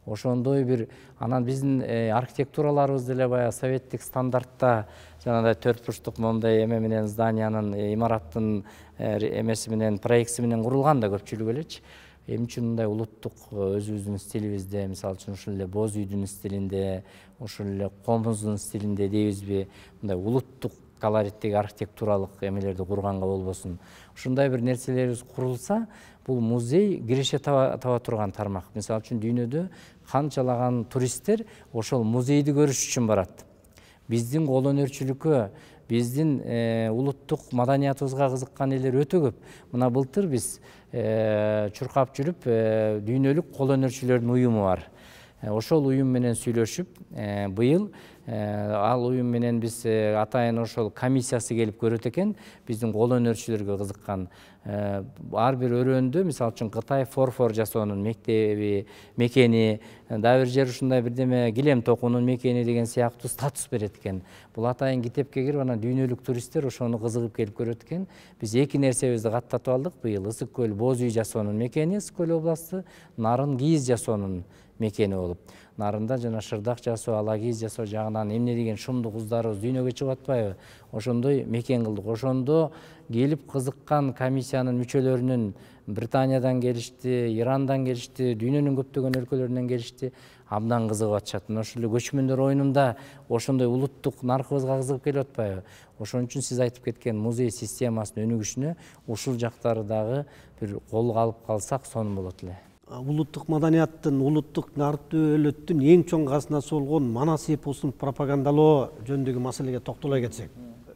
Speaker 2: Ошондой бир анан биздин архитектураларыбыз деле баягы советтик стандартта жанагындай 4 бурчтук моундай эме менен зданиянын имараттын эмеси менен проектиси менен курулган да көпчүлүгү элечи. Эми үчүн мындай улуттук өзүбүздүн стилибизде, мисалы үчүн ушул эле боз үйдүн стилинде, ушул эле комуздун стилинде дейбизби, мындай улуттук колориттеги архитектуралык эмелерди курганга болбосун. Ушундай бир нерселерибиз курулса, бул музей киреше таба турган тармак. Мисалы үчүн дүйнөдө канчалаган туристтер ошол музейди көрүш үчүн барат. Биздин кол өнөрчүлүккө, биздин улуттук маданиятыбызга кызыккан элдер өтө көп. Мына былтыр биз чуркап жүрүп дүйнөлүк кол өнөрчүлөрдүн уюму бар. Ошол уюм менен сүйлөшүп, быйыл ал уюм менен биз атайын ошол комиссиясы келип көрөт экен, биздин кол өнөрчүлөргө кызыккан. Ар бир өрөөндө, мисалы үчүн Кытай форфор жасоонун мектеби, мекени, дагы бир жер ушундай бирдеме килем токуунун мекени деген сыяктуу статус берет экен. Бул атайын китепке кирип, анан дүйнөлүк туристтер ошону кызыгып келип көрөт экен. Биз эки нерсебизди каттатып алдык быйыл. Ысык көл боз үй жасоонун мекени, Ысык көл областы, Нарын кийиз жасоонун мекени болуп. нарында жана шырдак жасоо, алагиз жасоо жагынан эмне деген шумдуу кыздарыбыз дүйнөгө чыгып атпайбы? Ошондой мекен кылдык. Ошондо келип кызыккан комиссиянын мүчөлөрүнүн Британиядан келишти, Ирандан келишти, дүйнөнүн көптөгөн өлкөлөрүнөн келишти. Абдан кызыгып атышат. Мына ушул көчмөндөр оюнунда ошондой улуттук наркыбызга кызыгып келип атпайбы? Ошон үчүн сиз айтып кеткен музей системасынын өнүгүшүнө ушул жактары дагы бир колго алып калсак сонун болот эле.
Speaker 1: Улуттук маданияттын, улуттук нарықтуу өлөттүн эң чоң казынасы болгон Манас эпосун пропагандалоо жөнүндөгү маселеге токтоло кетсек.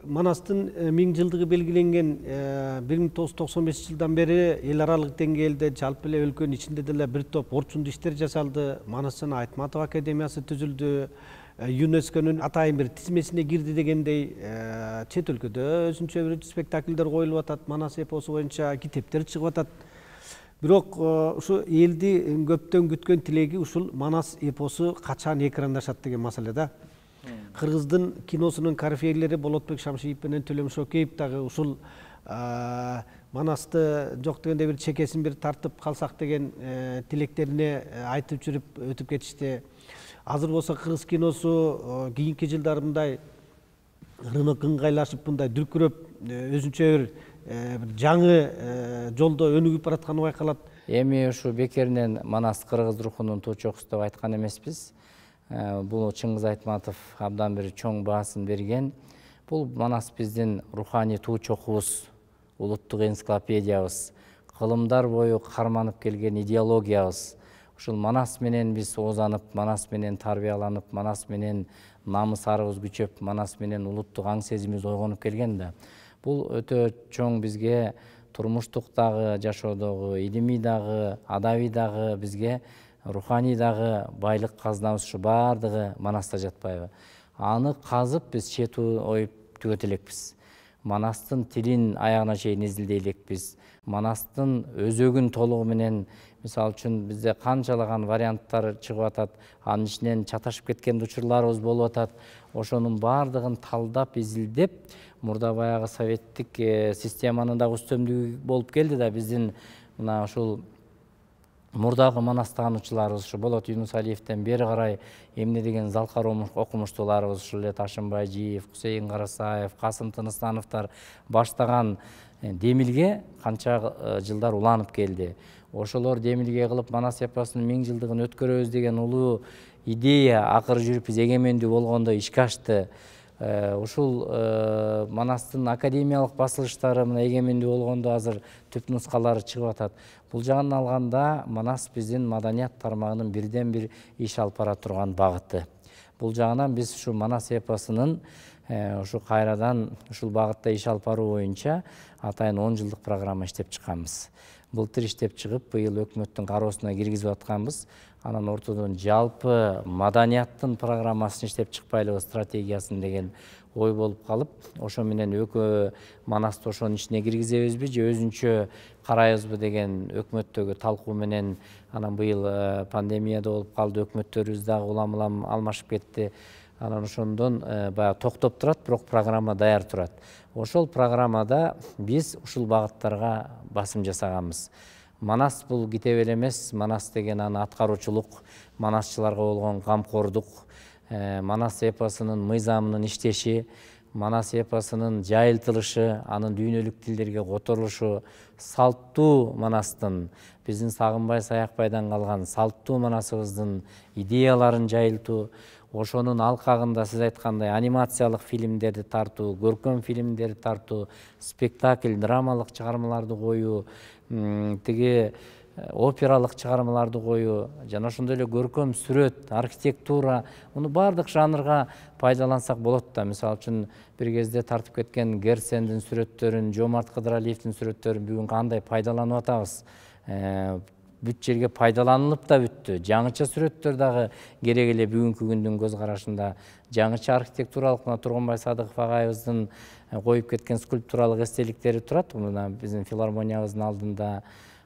Speaker 1: Манастын 1000 жылдыгы белгиленген 1995 жылдан бери эл аралык деңгээлде жалпы эле өлкөнүн ичинде деле бир топ орчундуу иштер жасалды. Манас жана Айтматов академиясы түзүлдү. ЮНЕСКОнун атайын бир тизмесине кирди дегендей чет өлкөдө өзүнчө бир спектакльдер коюлуп атат. Манас эпосу боюнча китептер чыгып атат. Бирок ушу элди көптөн күткөн тилеги ушул Манас эпосу качан экрандашат деген маселе да. Кыргыздын киносунун корифейлери Болотбек Шамшиев менен Төлөм Шокеев дагы ушул Манасты жок дегенде бир чекесин бир тартып калсак деген тилектерине айтып жүрүп өтүп кетишти. Азыр болсо кыргыз киносу кийинки жылдары мындай рынок ыңгайлашып, мындай дүркүрөп өзүнчө бир жаңы жолдо өнүгүп баратканы байкалат.
Speaker 2: Эми ушу бекеринен Манас кыргыз рухунун туу чокусу деп айткан эмеспиз. Бул Чыңгыз Айтматов абдан бир чоң баасын берген. Бул Манас биздин руханий туу чокубуз, улуттук энциклопедиябыз, кылымдар бою карманып келген идеологиябыз. Ушул Манас менен биз оозанып, Манас менен тарбияланып, Манас менен намыс арыбыз күчөп, Манас менен улуттук аң сезимибиз ойгонуп келген да. Бул өтө чоң бизге турмуштук дагы, жашоодогу, илимий дагы, адабий дагы бизге руханий дагы байлык казынабыз ушу баардыгы Манаста жатпайбы? Аны казып биз чет оюп түгөт элекпиз. Манастын тилин аягына чейин изилдей элекпиз. Манастын өзөгүн толугу менен, мисалы үчүн бизде канчалаган варианттар чыгып атат, анын ичинен чаташып кеткен учурларыбыз болуп атат. Ошонун баардыгын талдап, изилдеп, мурда баягы советтик системанын дагы үстөмдүгү болуп келди да, биздин мына ушул мурдагы Манас таануучуларыбыз ушу Болот Юнусалиевден бери карай эмне деген залкар окумуштууларыбыз ушул эле Ташынбай Жиев, Кусейин Карасаев, Касым Тыныстановдор баштаган демилге канча жылдар уланып келди. Ошолор демилге кылып Манас эпосунун 1000 жылдыгын өткөрөбүз деген улуу идея акыры жүрүп биз эгемендүү болгондо ишке ашты. Ушул Манастын академиялык басылыштары мына эгемендүү болгондо азыр түп нускалары чыгып атат. Бул жагынан алганда Манас биздин маданият тармагынын бирден бир иш алып бара турган багыты. Бул жагынан биз ушу Манас эпосунун ушу кайрадан ушул багытта иш алып баруу боюнча атайын 10 жылдык программа иштеп чыкканбыз. Былтыр иштеп чыгып, быйыл өкмөттүн кароосуна киргизип атканбыз. Анан ортодон жалпы маданияттын программасын иштеп чыкпайлыбы, стратегиясын деген ой болуп калып, ошо менен Манасты ошонун ичине киргизебизби же өзүнчө карайбызбы деген өкмөттөгү талкуу менен анан быйыл пандемияда болуп калды, өкмөттөрүбүз дагы улам алмашып кетти. Анан ошондон баягы токтоп турат, бирок программа даяр турат. Ошол программада биз ушул багыттарга басым жасаганбыз. Манас бул китеп эле эмес, Манас деген аны аткаруучулук, манасчыларга болгон камкордук, Манас эпосунун мыйзамынын иштеши, Манас эпосунун жайылтылышы, анын дүйнөлүк тилдерге которулушу, салттуу Манастын, биздин Сагынбай Саякбайдан калган салттуу Манасыбыздын идеяларын жайылтуу, ошонун алкагында сиз айткандай анимациялык фильмдерди тартуу, көркөм фильмдерди тартуу, спектакль, драмалык чыгармаларды коюу, тиги опералык чыгармаларды коюу, жана ошондой эле көркөм сүрөт, архитектура, муну баардык жанрга пайдалансак болот да. Мисалы үчүн бир кезде тартып кеткен Герцендин сүрөттөрүн, Жомарт Кыдыралиевдин сүрөттөрүн бүгүн кандай пайдаланып атабыз? Бүт жерге пайдаланылып да бүттү. Жаңыча сүрөттөр дагы керек эле бүгүнкү күндүн көз карашында. Жаңыча архитектуралык мына Тургунбай Садыков агайыбыздын коюп кеткен скульптуралык эстеликтери турат. Мына биздин филармониябыздын алдында.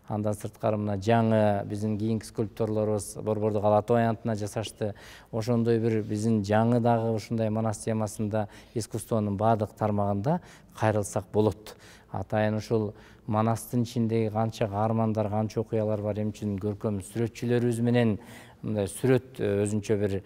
Speaker 2: Андан сырткары мына жаңы биздин кийинки скульпторлорубуз Борбордук Алатоо аянтына жасашты. Ошондой бир биздин жаңы дагы ушундай Манас темасында искусствонун баардык тармагында кайрылсак болот. Атайын ушул Манастын ичиндеги канча каармандар, канча окуялар бар, эмне үчүн көркөм сүрөтчүлөрүбүз менен мындай сүрөт өзүнчө бир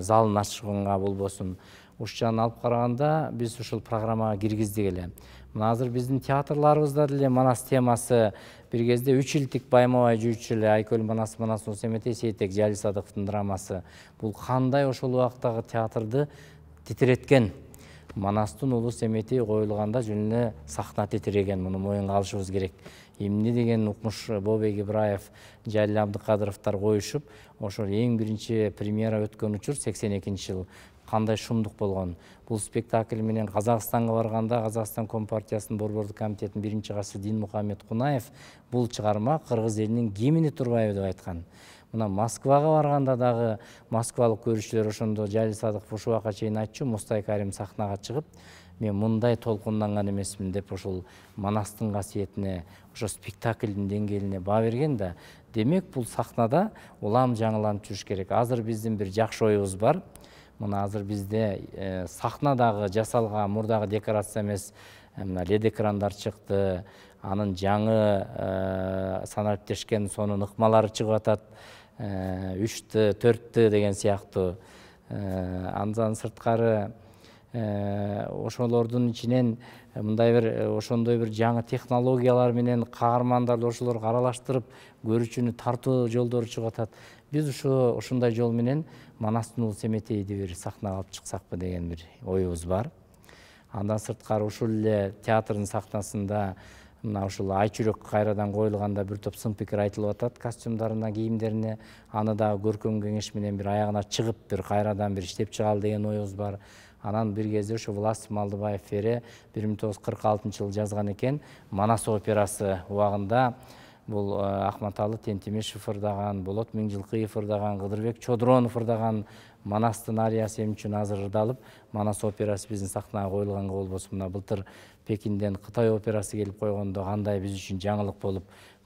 Speaker 2: залын ачканга болбосун ушул жагын алып караганда биз ушул программага киргиздик эле. Мына азыр биздин театрларыбызда деле Манас темасы бир кезде 3 илтик байма-бай жүрчү эле Айкөл Манас, Манас Улуу Семетей, Сейтек Жалисадыковдун драмасы. Бул кандай ошол убактагы театрды титиреткен. Манастын Улуу Семетей коюлганда жөн эле сахна титиреген, муну моюнга алышыбыз керек. Эмне деген укмуш Бобек Ибраев, Жалил Абдыкадыровдор коюшуп, ошол эң биринчи премьера өткөн учур 82-жыл. Кандай шумдук болгон. Бул спектакль менен Казакстанга барганда Казакстан Компартиясынын борбордук комитетинин биринчи катчысы Динмухаммед Кунаев бул чыгарма кыргыз элинин кемини турбайбы деп айткан. Мына Москвага барганда дагы москвалык көрүүчүлөр ошондо Жалил Садыков ушул убакка чейин айтчу, Мустай Карим сахнага чыгып, мен мындай толкунданган эмесмин деп ошол Манастын касиетине, ошо спектаклдин деңгээлине баа берген да. Демек бул сахнада улам жаңыланып жүрүш керек. Азыр биздин бир жакшы оюбуз бар. Мына азыр бизде сахнадагы жасалган мурдагы декорация эмес, LED экрандар чыкты. Анын жаңы саналиптешкен сонун ыкмалары чыгып атат. 3Т, 4Т деген сыяктуу. Андан сырткары ошолордун ичинен мындай бир ошондой бир жаңы технологиялар менен каармандарды ошолорго аралаштырып көрүүчүнү тартуу жолдору чыгып атат. Биз ушундай жол менен Манастын Улуу Семетейди бир сахнага алып чыксакпы деген бир оюбуз бар. Андан сырткары ушул эле театрдын сахнасында мына ушул Айчүрөк кайрадан коюлганда бир топ сын пикир айтылып атат костюмдарына, кийимдерине. Аны дагы көркөм кеңеш менен бир аягына чыгып бир кайрадан бир иштеп чыгалы деген оюбуз бар. Анан бир кезде ошо Влас Малдыбаев Фере 1946-жылы жазган экен. Манас операсы убагында бул Ахматалы Тентимишев ырдаган, Болот Миңжилкыев ырдаган, Кыдырбек Чодронов ырдаган Манастын ариясы эмне үчүн азыр ырдалып, Манас операсы биздин сахнага коюлганга болбосун. Мына былтыр Пекинден Кытай операсы келип койгондо кандай биз үчүн жаңылык болуп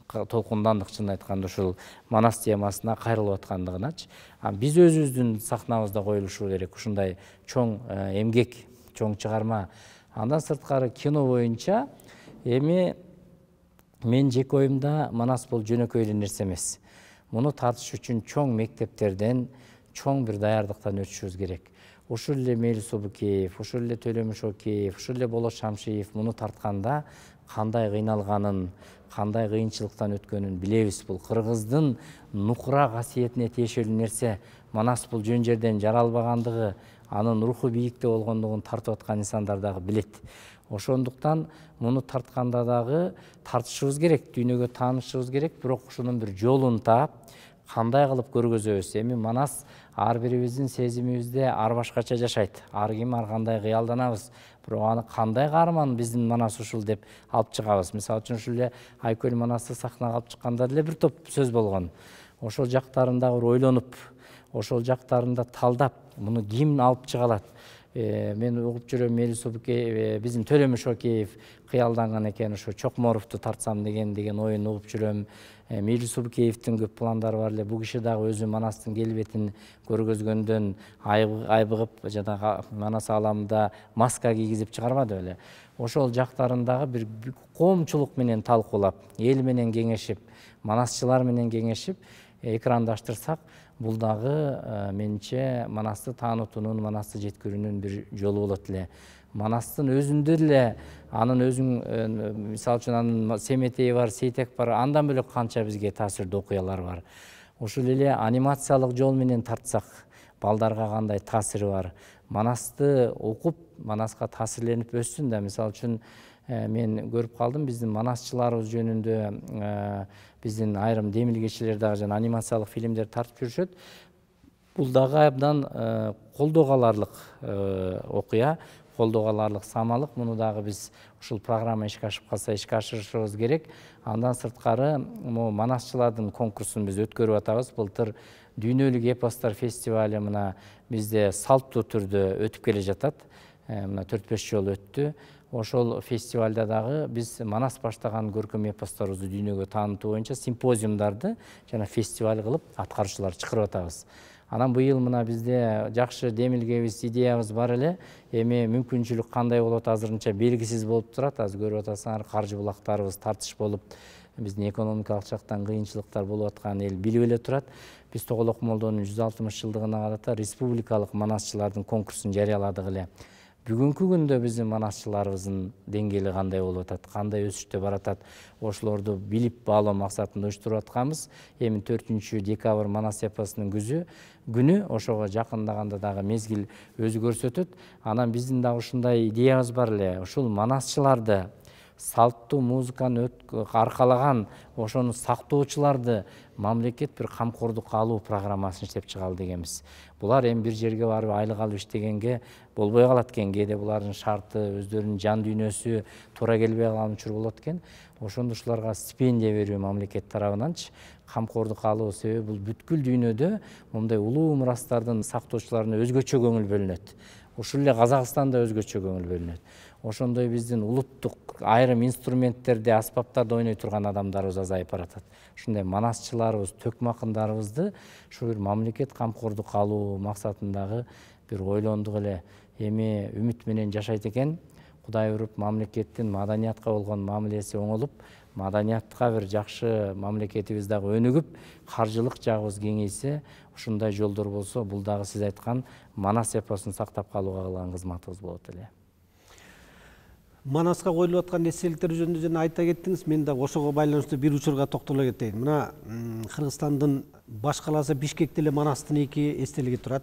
Speaker 2: толкундандык, чын айтканда ушул Манас темасына кайрылып аткандыгыначы. Биз өзүбүздүн сахнабызда коюлушу керек ушундай чоң эмгек, чоң чыгарма. Андан сырткары кино боюнча эми мен жеке оюмда Манас бул жөнөкөй эле нерсе эмес. Муну тартыш үчүн чоң мектептерден, чоң бир даярдыктан өтүшүбүз керек. Ушул эле Мелис Обукеев, ушул эле Төлөмүш Океев, ушул эле Болот Шамшиев муну тартканда кандай кыйналганын, кандай кыйынчылыктан өткөнүн билебиз. Бул кыргыздын нукура касиетине тиешелүү нерсе. Манас бул жөн жерден жаралбагандыгы, анын руху бийикте болгондугун тартып аткан инсандар дагы билет. Ошондуктан муну тартканда дагы тартышыбыз керек, дүйнөгө таанышыбыз керек, бирок ушунун бир жолун таап, кандай кылып көргөзөбүз. Эми Манас ар бирибиздин сезимибизде ар башкача жашайт. Ар ким ар кандай кыялданабыз. Бирок аны кандай каарман биздин Манас ушул деп алып чыгабыз. Мисалы үчүн ушул эле Айкөл Манасты сахнага алып чыкканда деле бир топ сөз болгон. Ошол жактарында бир ойлонуп, ошол жактарында талдап, муну ким алып чыга алат? Мен угуп жүрөм, Мелис Обукеев, биздин Төлөмүш Океев кыялданган экен, ошо Чокморовду тартсам деген оюн угуп жүрөм. Мелис Обукеевдин көп пландары бар эле. Бул киши дагы өзү Манастын келбетин көргөзгөндөн айбыгып, жанагы Манас ааламында маска кийгизип чыгарбады беле. Ошол жактарындагы бир коомчулук менен талкуулап, эл менен кеңешип, манасчылар менен кеңешип, экрандаштырсак, бул дагы менче Манасты таанытуунун, Манасты жеткирүүнүн бир жолу болот эле. Манастын өзүндө эле анын өзүн, мисалы үчүн анын Семетейи бар, Сейтек бар, андан бөлөк канча бизге таасирдүү окуялар бар. Ушул эле анимациялык жол менен тартсак, балдарга кандай таасири бар. Манасты окуп, Манаска таасирленип өссүн да. Мисалы үчүн мен көрүп калдым, биздин манасчыларыбыз жөнүндө биздин айрым демилгечилер дагы жана анимациялык фильмдер тартып жүрүшөт. Бул дагы абдан колдоого аларлык окуя, колдоого аларлык самалык. Муну дагы биз ушул программа ишке ашып калса ишке ашырышыбыз керек. Андан сырткары манасчылардын конкурсун биз өткөрүп атабыз. Былтыр дүйнөлүк эпостор фестивали мына бизде салттуу түрдө өтүп келе жатат. Мына 4-5 жол өттү. Ошол фестивалда дагы биз Манас баштаган көркөм эпосторубузду дүйнөгө таанытуу боюнча симпозиумдарды жана фестиваль кылып аткаруучулар чакырып атабыз. Анан быйыл мына бизде жакшы демилгебиз, идеябыз бар эле. Эми мүмкүнчүлүк кандай болот азырынча белгисиз болуп турат. Азыр көрүп атасыңар, каржы булактарыбыз тартыш болуп, биздин экономикалык жактан кыйынчылыктар болуп атканын эл билип эле турат. Биз Тоголок молдонун 160 жылдыгына карата республикалык манасчылардын конкурсун жарыяладык эле. Бүгүнкү күндө биздин манасчыларыбыздын деңгээли кандай болуп атат, кандай өсүштө баратат, ошолорду билип баалоо максатында уюштуруп атканбыз. Эми 4-декабрь манас эпосунун күнү ошого жакындаганда дагы мезгил өзү көрсөтөт. Анан биздин дагы ушундай идеябыз бар эле. Ушул манасчыларды, салттуу музыканы аркалаган ошону сактоочуларды мамлекет бир камкордукка алуу программасын иштеп чыгалы дегенбиз. Булар эми бир жерге барып айлык алып иштегенге болбой калат экен. Кээде булардын шарты, өздөрүнүн жан дүйнөсү туура келбей калган учур болот экен. Ошондо ушуларга стипендия берүү мамлекет тарабынанчы камкордукка алуу. Себеби бул бүткүл дүйнөдө мындай улуу мурастардын сактоочуларына өзгөчө көңүл бөлүнөт. Ушул эле Казакстанда өзгөчө көңүл бөлүнөт. Ошондой биздин улуттук айрым инструменттерди, аспаптарды ойной турган адамдарыбыз азайып баратат. Ушундай манасчыларыбыз, төкмө акындарыбызды ушу бир мамлекет камкордукка алуу максатындагы бир ойлондук эле. Эми үмүт менен жашайт экен. Кудай уруп мамлекеттин маданиятка болгон мамилеси оңолуп, маданиятка бир жакшы мамлекетибиз дагы өнүгүп, каржылык жагыбыз кеңейсе, ушундай жолдор болсо, бул дагы сиз айткан манас эпосун сактап калууга кылган кызматыбыз болот эле.
Speaker 1: Манаска коюлуп аткан эстеликтер жөнүндө жана айта кеттиңиз. Мен да ошого байланыштуу бир учурга токтоло кетейин. Мына Кыргызстандын баш калаасы Бишкекте эле Манастын 2 эстелиги турат.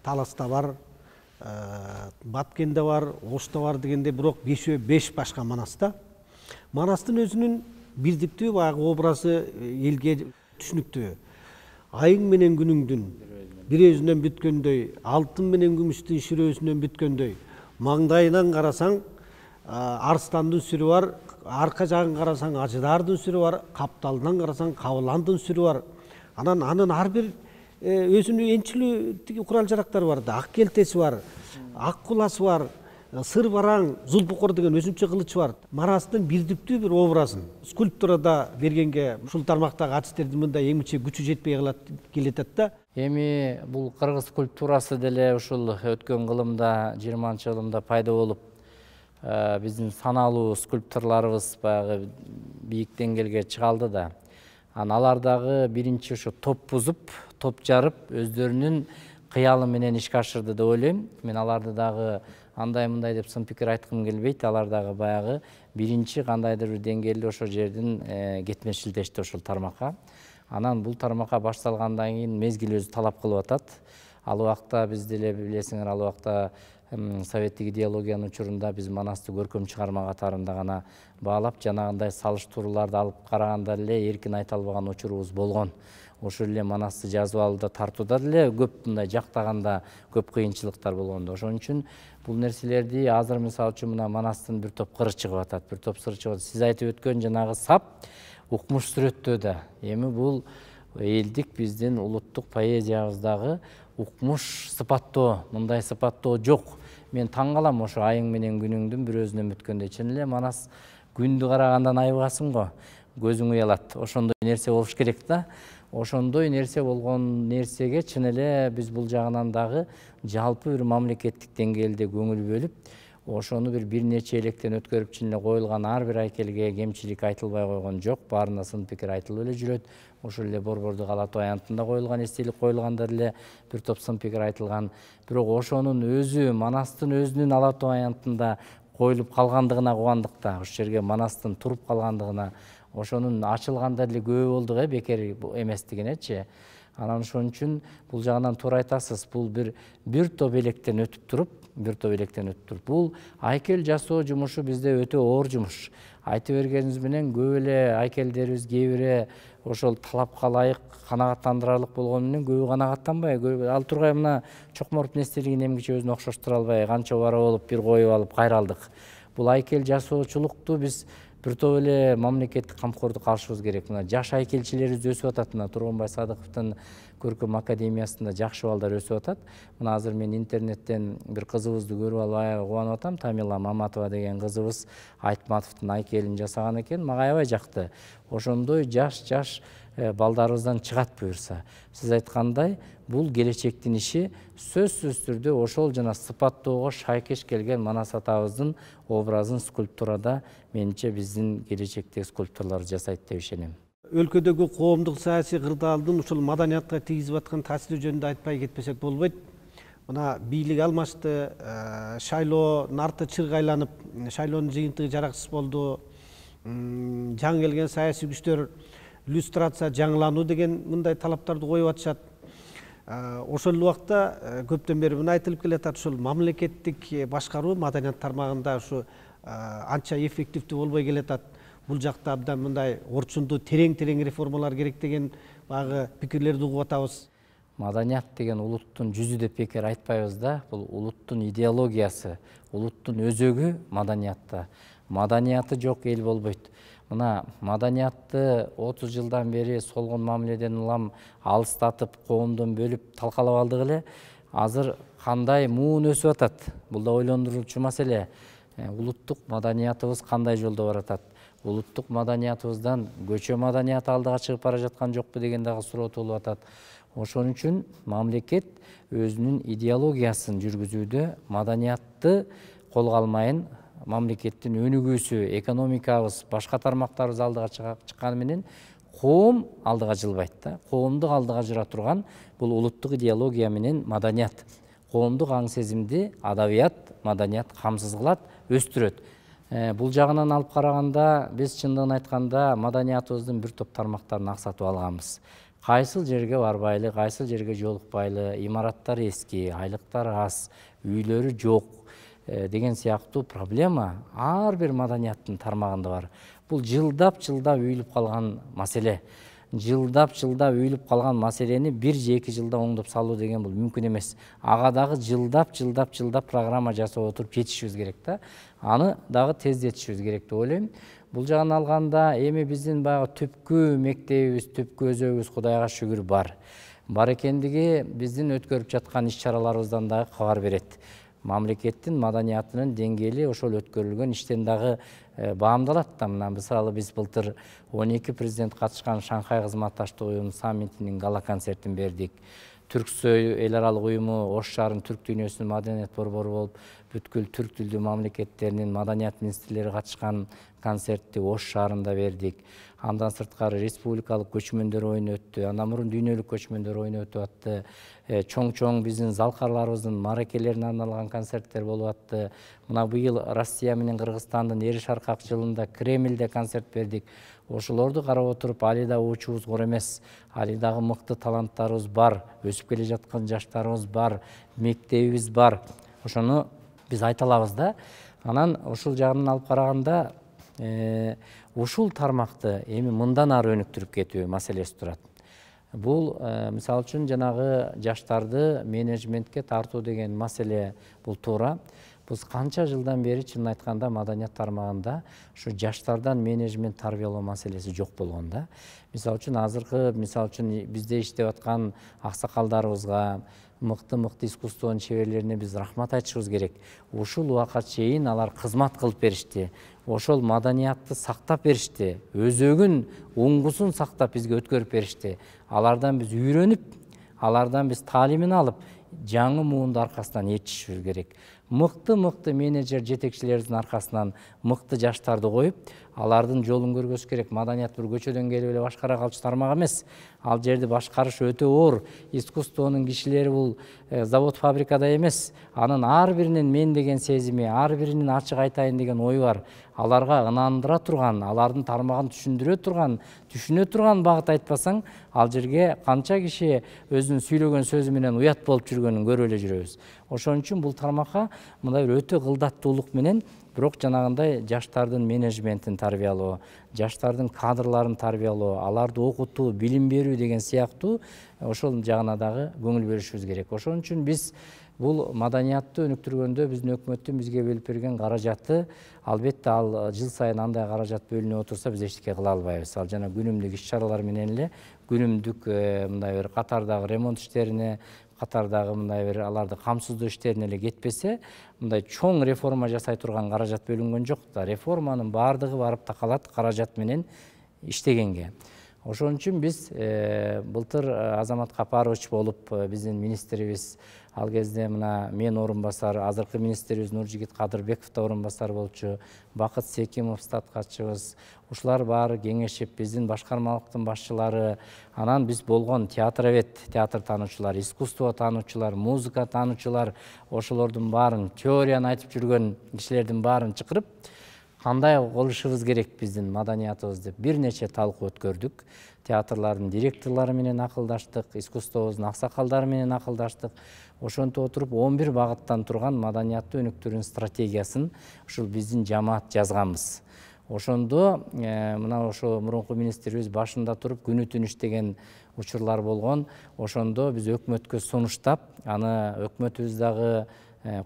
Speaker 1: Таласта бар, Баткенде бар, Ошто бар дегенде, бирок 5 башка Манаста. Манастын өзүнүн бирдиктүү баягы образы элге түшүнүктүү. Айың менен күнүңдүн бир өзүнөн бүткөндөй, алтын менен күмүштүн ширөөсүнөн бүткөндөй, маңдайынан карасаң арстандын сүрү бар, арка жагын карасаң ажыдардын сүрү бар, капталынан карасаң кабыландын сүрү бар. Анын ар бир өзүнүн энчилүү курал жарактары бар да. Ак келтеси бар, ак куласы бар, сыр бараң, зулпукор деген өзүнчө кылычы бар. Манастын бирдиктүү бир образын скульптурада бергенге ушул тармактагы артисттердин мындай эмгиче күчү жетпей келатат да.
Speaker 2: Эми бул кыргыз скульптурасы деле ушул өткөн кылымда 20-жылымда пайда болуп, биздин саналуу скульпторлорубуз баягы бийик деңгээлге чыга алды да. Алар дагы биринчи ушу топ бузуп, топ жарып, өздөрүнүн кыялы менен ишке ашырды деп ойлойм. Мен аларды дагы андай-мындай деп сын пикир айткым келбейт. Алар дагы баягы биринчи кандайдыр бир деңгээлде ошол жердин кетмешилдешти ошол тармакка. Анан бул тармакка башталгандан кийин мезгил өзү талап кылып атат. Ал убакта биз деле билесиңер, ал убакта советтик идеологиянын учурунда биз Манасты көркөм чыгарма катарында гана баалап, жанагындай салыштырууларды алып караганда эле эркин айта албаган учурубуз болгон. Ошол эле Манасты жазып алууда, тартууда деле көп мындай жактаганда көп кыйынчылыктар болгондо. Ошон үчүн бул нерселерди азыр мисалы үчүн мына Манастын бир топ кыры чыгып атат, бир топ сыры чыгып атат. Сиз айтып өткөн жанагы сап укмуш сүрөттөөдө. Эми бул элдик биздин улуттук поэзиябыздагы укмуш сыпаттоо, мындай сыпаттоо жок. Мен таң калам ошо айың менен күнүңдүн бир өзүнөн бүткөндө. Чын эле Манас күндү карагандан айыгасың го, көзүң уялат. Ошондой нерсе болуш керек да. Ошондой нерсе болгон нерсеге чын эле биз бул жагынан дагы жалпы бир мамлекеттик деңгээлде көңүл бөлүп, ошону бир нече электен өткөрүп чын эле коюлган ар бир айкелге кемчилик айтылбай койгон жок. Баарына сын пикир айтылып эле жүрөт. Ошол эле Борбордук Ала Тоо аянтында коюлган эстелик коюлганда деле бир топ сын пикир айтылган. Бирок ошонун өзү Манастын өзүнүн Ала Тоо аянтында коюлуп калгандыгына кубандык да. Ошол жерге Манастын туруп калгандыгына, ошонун ачылганда деле күбө болдук, бекер эместигинечи. Анан ошон үчүн бул жагынан туура айтасыз. Бул бир топ электен өтүп туруп, бул айкел жасоо жумушу бизде өтө оор жумуш. Айтып бергениңиз менен көп эле айкелдерибиз кээ бири ошол талапка ылайык канагаттандырарлык болгону менен көбү канагаттанбай, ал тургай мына Чокморовдун эстелигин эмгиче өзүнө окшоштура албай, канча бара болуп бир коюп алып кайралдык. Бул айкел жасоочулукту биз бир топ эле мамлекеттик камкордукка алышыбыз керек. Мына жаш айкелчилерибиз өсүп атат. Мына Тургунбай Садыковдун көркөм академиясында жакшы балдар өсүп атат. Мына азыр мен интернеттен бир кызыбызды көрүп алып аябай кубанып атам. Тамила Маматова деген кызыбыз Айтматовдун айкелин жасаган экен. Мага аябай жакты. Ошондой жаш балдарыбыздан чыгат буюрса. Сиз айткандай, бул келечектин иши. Сөзсүз түрдө ошол жана сыпаттоого шайкеш келген Манас атабыздын образын скульптурада менимче биздин келечектеги скульпторлор жасайт деп ишенем.
Speaker 1: Өлкөдөгү коомдук саясий кырдаалдын ушул маданиятка тийгизип аткан таасири жөнүндө айтпай кетпесек болбойт. Мына бийлик алмашты, шайлоо нарты чыргайланып, шайлоонун жыйынтыгы жараксыз болду. Жаңы келген саясий күчтөр иллюстрация, жаңылануу деген мындай талаптарды коюп атышат. Ошол убакта көптөн бери мына айтылып келатат, ушул мамлекеттик башкаруу маданият тармагында ушу анча эффективдүү болбой келатат. Бул жакта абдан мындай орчундуу терең реформалар керек деген багы пикирлерди угуп атабыз.
Speaker 2: Маданият деген улуттун жүзү деп бекер айтпайбыз да. Бул улуттун идеологиясы, улуттун өзөгү маданиятта. Маданияты жок эл болбойт. Мына маданиятты 30 жылдан бери солгон мамиледен улам алыстатып, коомдон бөлүп талкалап алдык эле. Азыр кандай муун өсүп атат? Бул да ойлондурулчу маселе. Улуттук маданиятыбыз кандай жолдо баратат? Улуттук маданиятыбыздан көчө маданияты алдыга чыгып бара жаткан жокпу деген дагы суроо туулуп атат. Ошон үчүн мамлекет өзүнүн идеологиясын жүргүзүүдө маданиятты колго алмайын, мамлекеттин өнүгүүсү, экономикабыз, башка тармактарыбыз алдыга чыкканы менен коом алдыга жылбайт да. Коомдук алдыга жыра турган бул улуттук идеология менен маданият. Коомдук аң сезимди адабият, маданият камсыз кылат, өстүрөт. Бул жагынан алып караганда биз чындыгын айтканда маданиятыбыздын бир топ тармактарын аксатып алганбыз. Кайсыл жерге барбайлы, кайсыл жерге жолукпайлы, имараттар эски, айлыктар аз, үйлөрү жок деген сыяктуу проблема ар бир маданияттын тармагында бар. Бул жылдап үйүлүп калган маселе. Жылдап үйүлүп калган маселени бир же эки жылда оңдоп салуу деген бул мүмкүн эмес. Ага дагы жылдап программа жасап отуруп жетишибиз керек да. Аны дагы тездетишибиз керек деп ойлойм. Бул жагын алганда эми биздин баягы түпкү мектебибиз, түпкү өзөгүбүз Кудайга шүгүр бар. Бар экендиги биздин өткөрүп жаткан иш-чараларыбыздан дагы кабар берет. Мамлекеттин маданиятынын деңгээли ошол өткөрүлгөн иштен дагы баамдалат да. Мына мисалы биз былтыр 12 президент катышкан Шанхай кызматташтык уюмунун саммитинин гала концертин бердик. Түрксой эл аралык уюму Ош шаарынын түрк дүйнөсүнүн маданият борбору болуп, бүткүл түрк тилдүү мамлекеттеринин маданият министрлери катышкан концертти Ош шаарында бердик. Андан сырткары республикалык көчмөндөр оюну өттү, андан мурун дүйнөлүк көчмөндөр оюну өтүп атты. Чоң биздин залкарларыбыздын мааракелерине арналган концерттер болуп атты. Мына быйыл Россия менен Кыргызстандын эри шаркак жылында Кремльде концерт бердик. Ошолорду карап отуруп, али да уучубуз кор эмес, али дагы мыкты таланттарыбыз бар, өсүп келе жаткан жаштарыбыз бар, мектебибиз бар. Ошону биз айта алабыз да. Анан ушул жагынан алып караганда ушул тармакты эми мындан ары өнүктүрүп кетүү маселеси турат. Бул мисалы үчүн жанагы жаштарды менеджментке тартуу деген маселе бул туура. Биз канча жылдан бери чынын айтканда маданият тармагында ушу жаштардан менеджмент тарбиялоо маселеси жок болгон да. Мисалы үчүн бизде иштеп аткан аксакалдарыбызга, мыкты искусствонун чеберлерине биз рахмат айтышыбыз керек. Ушул убакка чейин алар кызмат кылып беришти. Ошол маданиятты сактап беришти. Өзөгүн, уңгусун сактап бизге өткөрүп беришти. Алардан биз үйрөнүп, алардан биз таалимин алып, жаңы муунду аркасынан ээрчишибиз керек. Мыкты менеджер жетекчилерибиздин аркасынан мыкты жаштарды коюп, алардын жолун көргөзүш керек. Маданият бир көчөдөн келип эле башкара калчу тармак эмес. Ал жерди башкарыш өтө оор. Искусствонун кишилери бул завод фабрикада эмес. Анын ар биринин мен деген сезими, ар биринин ачык айтайын деген ою бар. Аларга ынандыра турган, алардын тармагын түшүнө турган багыт айтпасаң, ал жерге канча киши өзүнүн сүйлөгөн сөзү менен уят болуп жүргөнүн көрүп эле жүрөбүз. Ошон үчүн бул тармакка мындай бир өтө кылдаттуулук менен, бирок жанагындай жаштардын менеджментин тарбиялоо, жаштардын кадрларын тарбиялоо, аларды окутуу, билим берүү деген сыяктуу ошол жагына дагы көңүл бөлүшүбүз керек. Ошон үчүн биз Бул маданиятты өнүктүргөндө биздин өкмөттүн бизге бөлүп берген каражаты, албетте ал жыл сайын андай каражат бөлүнүп отурса биз эчтеке кыла албайбыз. Ал жана күнүмдүк иш-чаралар менен эле күнүмдүк мындай бир катардагы ремонт иштерине, катардагы мындай бир аларды камсыздоо иштерине эле кетпесе, мындай чоң реформа жасай турган каражат бөлүнгөн жок да. Реформанын баардыгы барып такалат каражат менен иштегенге. Ошон үчүн биз былтыр Азамат Капарович болуп биздин министрибиз, ал кезде мына мен орун басар, азыркы министрибиз Нуржигит Кадырбеков да орун басар болчу, Бакыт Секимов статкачыбыз, ушулар баары кеңешип, биздин башкармалыктын башчылары, анан биз болгон театровед, театр таануучулар, искусство таануучулар, музыка таануучулар, ошолордун баарын, теорияны айтып жүргөн кишилердин баарын чакырып, кандай кылышыбыз керек биздин маданиятыбыз деп бир нече талкуу өткөрдүк. Театрлардын директорлору менен акылдаштык, искусствобуздун аксакалдары менен акылдаштык. Ошентип отуруп 11 багыттан турган маданиятты өнүктүрүүнүн стратегиясын ушул биздин жамаат жазганбыз. Ошондо мына ошо мурунку министрибиз башында туруп күнү түн иштеген учурлар болгон. Ошондо биз өкмөткө сунуштап, аны өкмөтүбүз дагы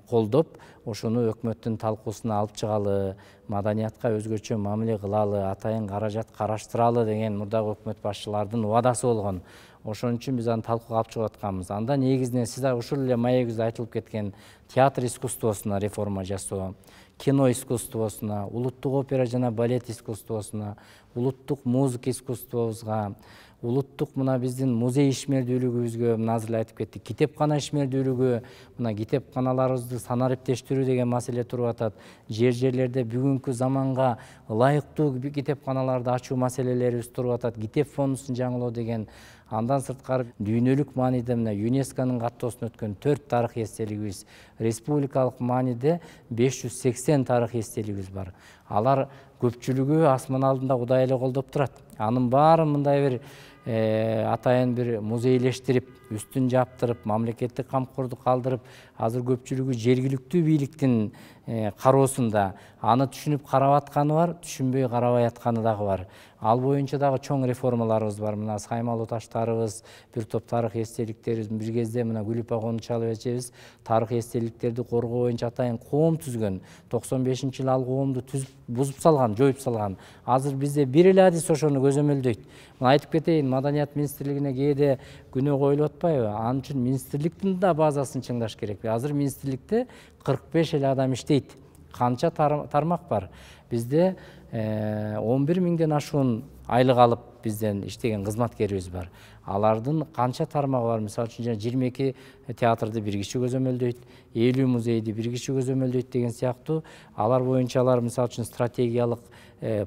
Speaker 2: колдоп, ошону өкмөттүн талкуусуна алып чыгалы, маданиятка өзгөчө мамиле кылалы, атайын каражат караштыралы деген мурдагы өкмөт башчылардын убадасы болгон. Ошон үчүн биз аны талкууга алып чыгып атканбыз. Анда негизинен сиз ушул эле маегибизде айтылып кеткен театр искусствосуна реформа жасоо, кино искусствосуна, улуттук опера жана балет искусствосуна, улуттук музыка искусствобузга, улуттук мына биздин музей ишмердүүлүгүбүзгө мына азыр айтып кеттик, китепкана ишмердүүлүгү, мына китепканаларыбызды санариптештирүү деген маселе туруп атат. Жерлерде бүгүнкү заманга ылайыктуу китепканаларды ачуу маселелерибиз туруп атат. Китеп фондусун жаңылоо деген. Андан сырткары дүйнөлүк мааниде мына ЮНЕСКОнун каттоосуна өткөн 4 тарых эстелигибиз, республикалык мааниде 580 тарых эстелигибиз бар. Алар көпчүлүгү асман алдында Кудай эле колдоп турат. Анын баарын мындай бир атайын бир музейлештирип, үстүн жаптырып, мамлекеттик камкордук калтырып, азыр көпчүлүгү жергиликтүү бийликтин кароосунда. Аны түшүнүп карап атканы бар, түшүнбөй карабай атканы дагы бар. Ал боюнча дагы чоң реформаларыбыз бар. Мына Саймалуу таштарыбыз, бир топ тарых эстеликтерибиз, бир кезде мына Гүлүпа Конучалова эчебиз тарых эстеликтерди коргоо боюнча атайын коом түзгөн. 95-жылы ал коомду бузуп салган, жоюп салган. Азыр бизде бир эле адис ошону көзөмөлдөйт. Мына айтып кетейин, Маданият министрлигине кээде күнөө коюлуп атпайбы? Ал үчүн министрликтин да базасын чыңдаш керек. Азыр министрликте 45 эле адам иштейт. Канча тармак бар? Бизде 11 миңден ашуун айлык алып бизден иштеген кызматкерибиз бар. Алардын канча тармагы бар? Мисалы үчүн 22 театрды бир киши көзөмөлдөйт, 50 музейди бир киши көзөмөлдөйт деген сыяктуу. Алар боюнча алар мисалы үчүн стратегиялык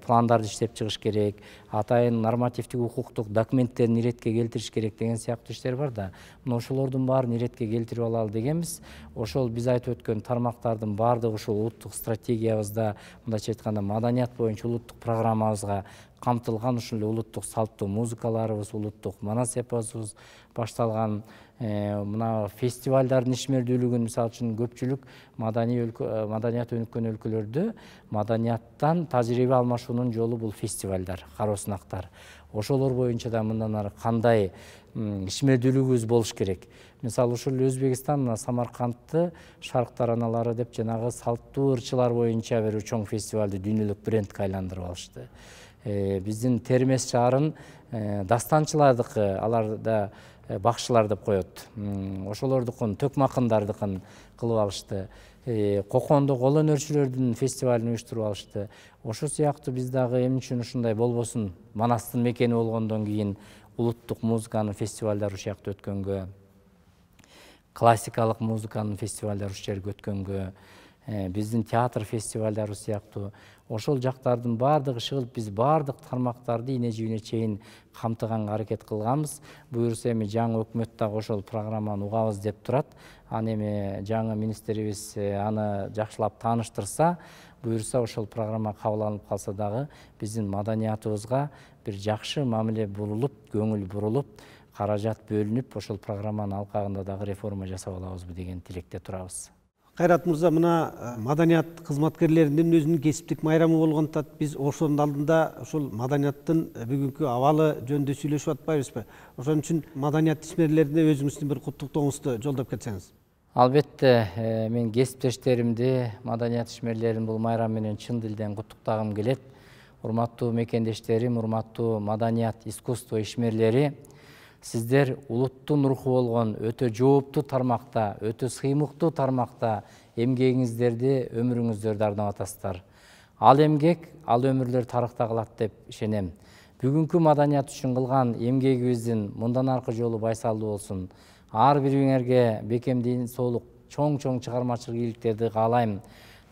Speaker 2: пландарды иштеп чыгыш керек, атайын нормативдик укуктук документтерин иретке келтириш керек деген сыяктуу иштер бар да. Мына ошолордун баарын иретке келтирип алалы дегенбиз. Ошол биз айтып өткөн тармактардын баардыгы ушул улуттук стратегиябызда, мындайча айтканда маданият боюнча улуттук программабызга камтылган. Ушул эле улуттук салттуу музыкаларыбыз, улуттук манас эпосубуз башталган. Мына фестивалдардын ишмердүүлүгүн мисалы үчүн көпчүлүк маданият өнүккөн өлкөлөрдө маданияттан тажрыйба алмашуунун жолу бул фестивалдар, кароо сынактар. Ошолор боюнча да мындан ары кандай ишмердүүлүгүбүз болуш керек. Мисалы ушул Өзбекстан мына Самаркандты Шарк тараналары деп жанагы салттуу ырчылар боюнча бир чоң фестивалды дүйнөлүк брендке айландырып алышты. Биздин Термес шаарын дастанчылардыкы, алар да бакшылар деп коет. Ошолордукун, Төкмакындардыкын кылып алышты. Кокондо кол өнөрчүлөрдүн фестивалын уюштуруп алышты. Ошо сыяктуу биз дагы эмне үчүн ушундай болбосун? Манастын мекени болгондон кийин улуттук музыканын фестивалдары ушул жакта өткөнгө, классикалык музыканын фестивалдары ушул жерге өткөнгө, биздин театр фестивалдары сыяктуу ошол жактардын баардыгы чыгып, биз баардык тармактарды ине жибине чейин камтыганга аракет кылганбыз. Буюрса эми жаңы өкмөт дагы ошол программаны угабыз деп турат. Аны эми жаңы министрибиз аны жакшылап тааныштырса, буюрса ошол программа кабыл алынып калса дагы биздин маданиятыбызга бир жакшы мамиле бурулуп, көңүл бурулуп, каражат бөлүнүп, ошол программанын алкагында дагы реформа жасап алабызбы деген тилекте турабыз.
Speaker 1: Кайрат мырза, мына маданият кызматкерлеринин өзүнүн кесиптик майрамы болгондон биз ошонун алдында ушул маданияттын бүгүнкү абалы жөнүндө сүйлөшүп атпайбызбы? Ошон үчүн маданият ишмерлерине өзүңүздүн бир куттуктооңузду жолдоп кетсеңиз.
Speaker 2: Албетте, мен кесиптештеримди, маданият ишмерлерин бул майрам менен чын дилден куттуктагым келет. Урматтуу мекендештерим, урматтуу маданият искусство ишмерлери, сиздер улуттун руху болгон өтө жооптуу тармакта, өтө сыймыктуу тармакта эмгегиңиздерди, өмүрүңүздөрдү ардап атасыздар. Ал эмгек, ал өмүрлөр тарыхта калат деп ишенем. Бүгүнкү маданият үчүн кылган эмгегибиздин мындан аркы жолу байсалдуу болсун. Ар бириңерге бекемдин соолук, чоң-чоң чыгармачылык ийгиликтерди каалайм.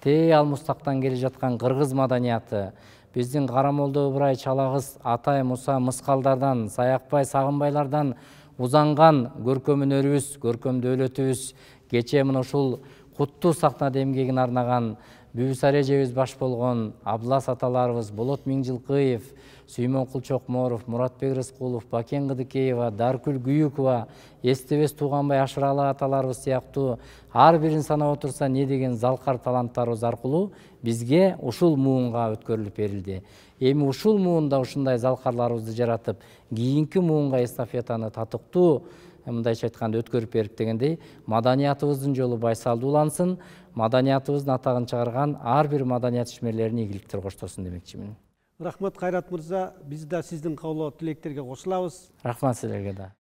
Speaker 2: Ал мустактан келе жаткан кыргыз маданияты, биздин Карамолдо Ыбырай Чалагыз Атай Муса Мыскалдардан, Саякбай Сагынбайлардан узанган көркөм өнөрүбүз, көркөм дөөлөтүбүз, кечээ мына ушул куттуу сахнада эмгегин арнаган Бүбүсар эжебиз баш болгон Аблас аталарыбыз, Болот Миңжилкыев, Сүймөн Кулчокморов, Муратбек Рыскулов, Бакен Кыдыкеева, Даркүл Күйүкова, Эстебес Тууганбай Ашыралы аталарыбыз сыяктуу ар бирин санап отурса не деген залкар таланттарыбыз аркылуу бизге ушул муунга өткөрүлүп берилди. Эми ушул муунда ушундай залкарларыбызды жаратып, кийинки муунга эстафетаны татыктуу, мындайча айтканда өткөрүп берип дегендей, маданиятыбыздын жолу байсалдуу улансын, маданиятыбыздын атагын чыгарган ар бир маданият ишмерлерине ийгиликтер коштосун демекчимин.
Speaker 1: Рахмат Кайрат мырза, биз да сиздин каулоо тилектерге кошулабыз.
Speaker 2: Рахмат силерге да.